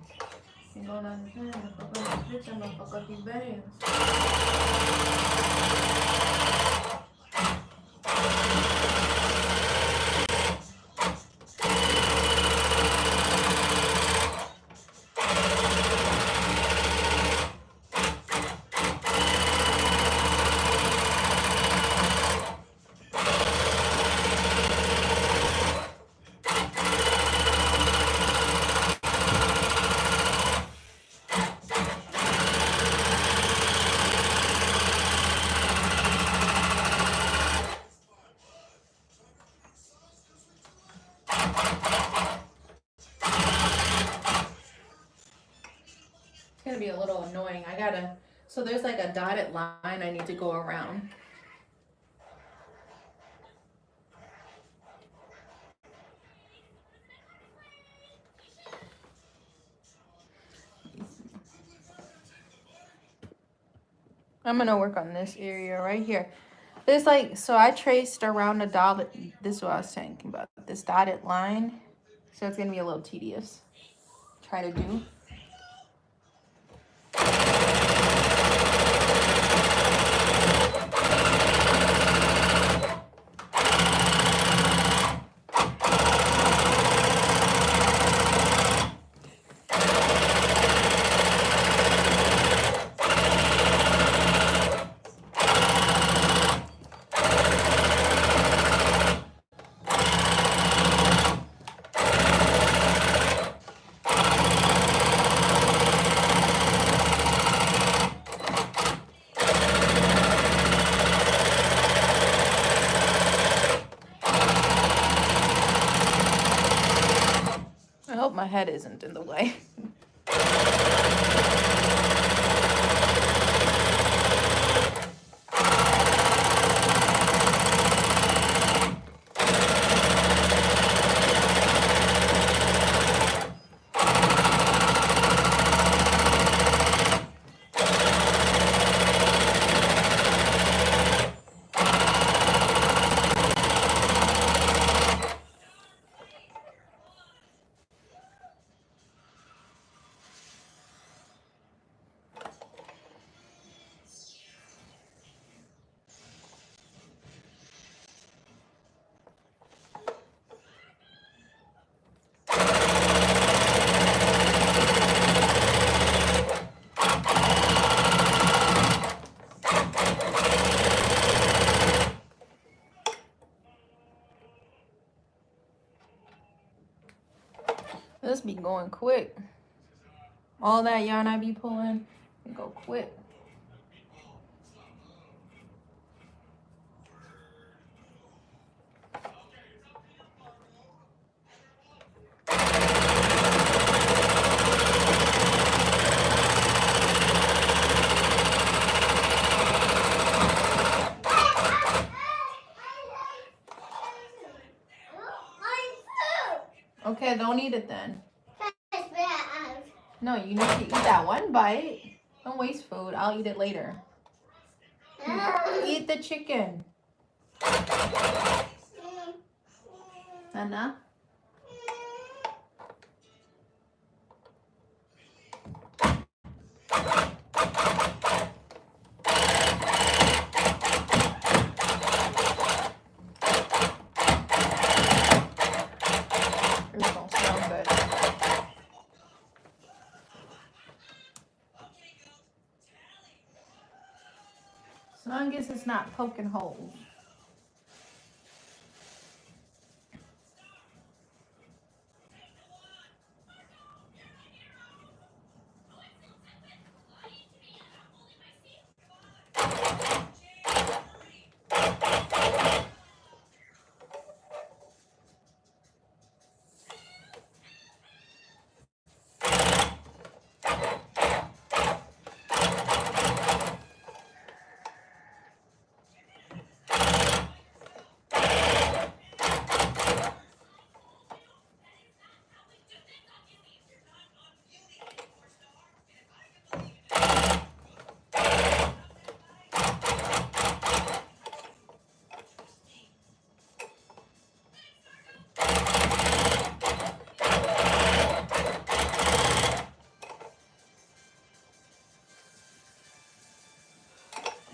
You don't understand. Fuck up this bitch, I'm gonna fuck up these bands. It's gonna be a little annoying. So there's like a dotted line I need to go around. I'm gonna work on this area right here. There's like, so I traced around the dotted, this is what I was thinking about, this dotted line. So it's gonna be a little tedious. Try to do. I hope my head isn't in the way. This be going quick. All that yarn I be pulling, it go quick. Okay, don't eat it then. No, you need to eat that one bite. Don't waste food. I'll eat it later. Eat the chicken. Anna? This don't smell good. As long as it's not poking holes.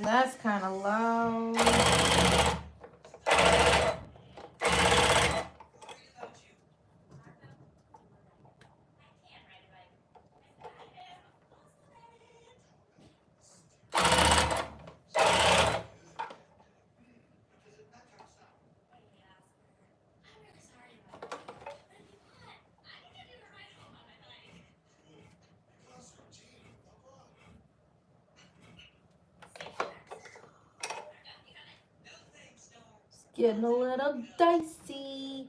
That's kind of loud. Getting a little dicey.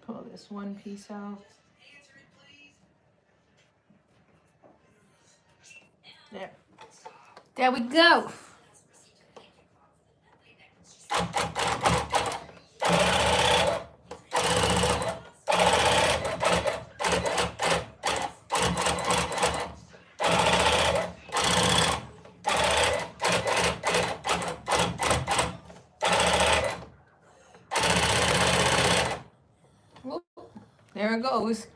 Pull this one piece out. There. There we go. Whoop. There it goes.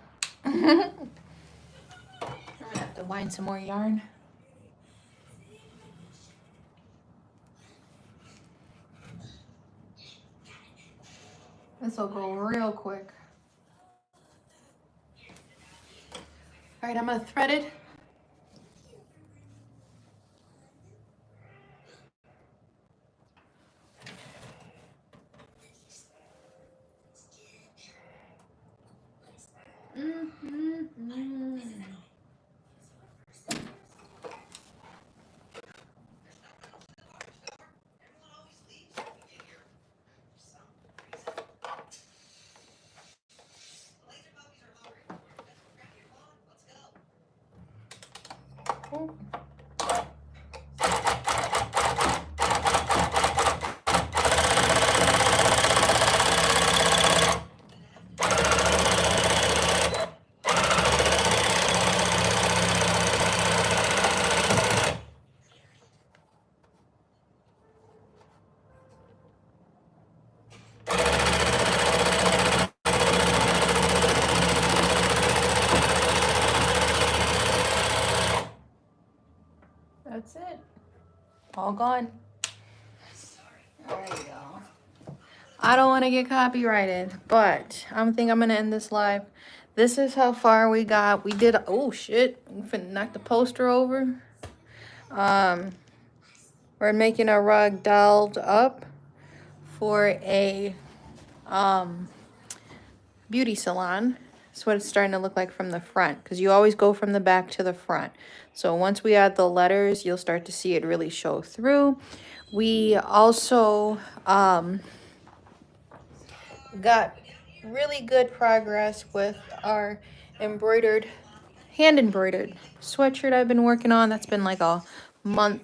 I'm gonna have to wind some more yarn. This will go real quick. All right, I'm gonna thread it. Oh. That's it. All gone. There you go. I don't want to get copyrighted, but I think I'm going to end this live. This is how far we got. We did, oh shit, we finna knock the poster over. We're making a rug dolled up for a beauty salon. That's what it's starting to look like from the front, because you always go from the back to the front. So once we add the letters, you'll start to see it really show through. We also got really good progress with our hand embroidered sweatshirt I've been working on. That's been like a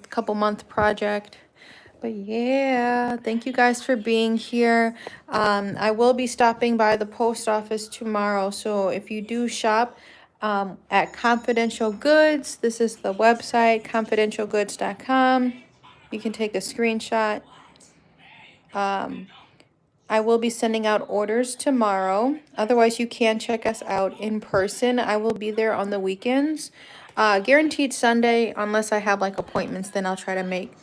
couple month project. But yeah, thank you guys for being here. I will be stopping by the post office tomorrow. So if you do shop at Confidential Goods, this is the website, confidentialgoods.com. You can take a screenshot. I will be sending out orders tomorrow. Otherwise, you can check us out in person. I will be there on the weekends. Guaranteed Sunday, unless I have like appointments, then I'll try to make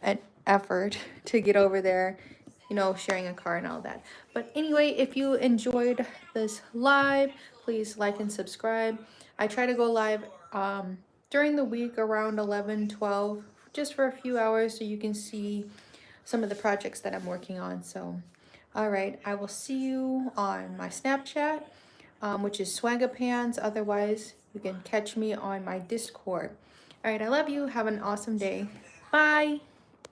an effort to get over there, you know, sharing a car and all that. But anyway, if you enjoyed this live, please like and subscribe. I try to go live during the week around 11, 12, just for a few hours so you can see some of the projects that I'm working on. So, all right, I will see you on my Snapchat, which is Swagapants. Otherwise, You can catch me on my Discord. All right, I love you. Have an awesome day. Bye.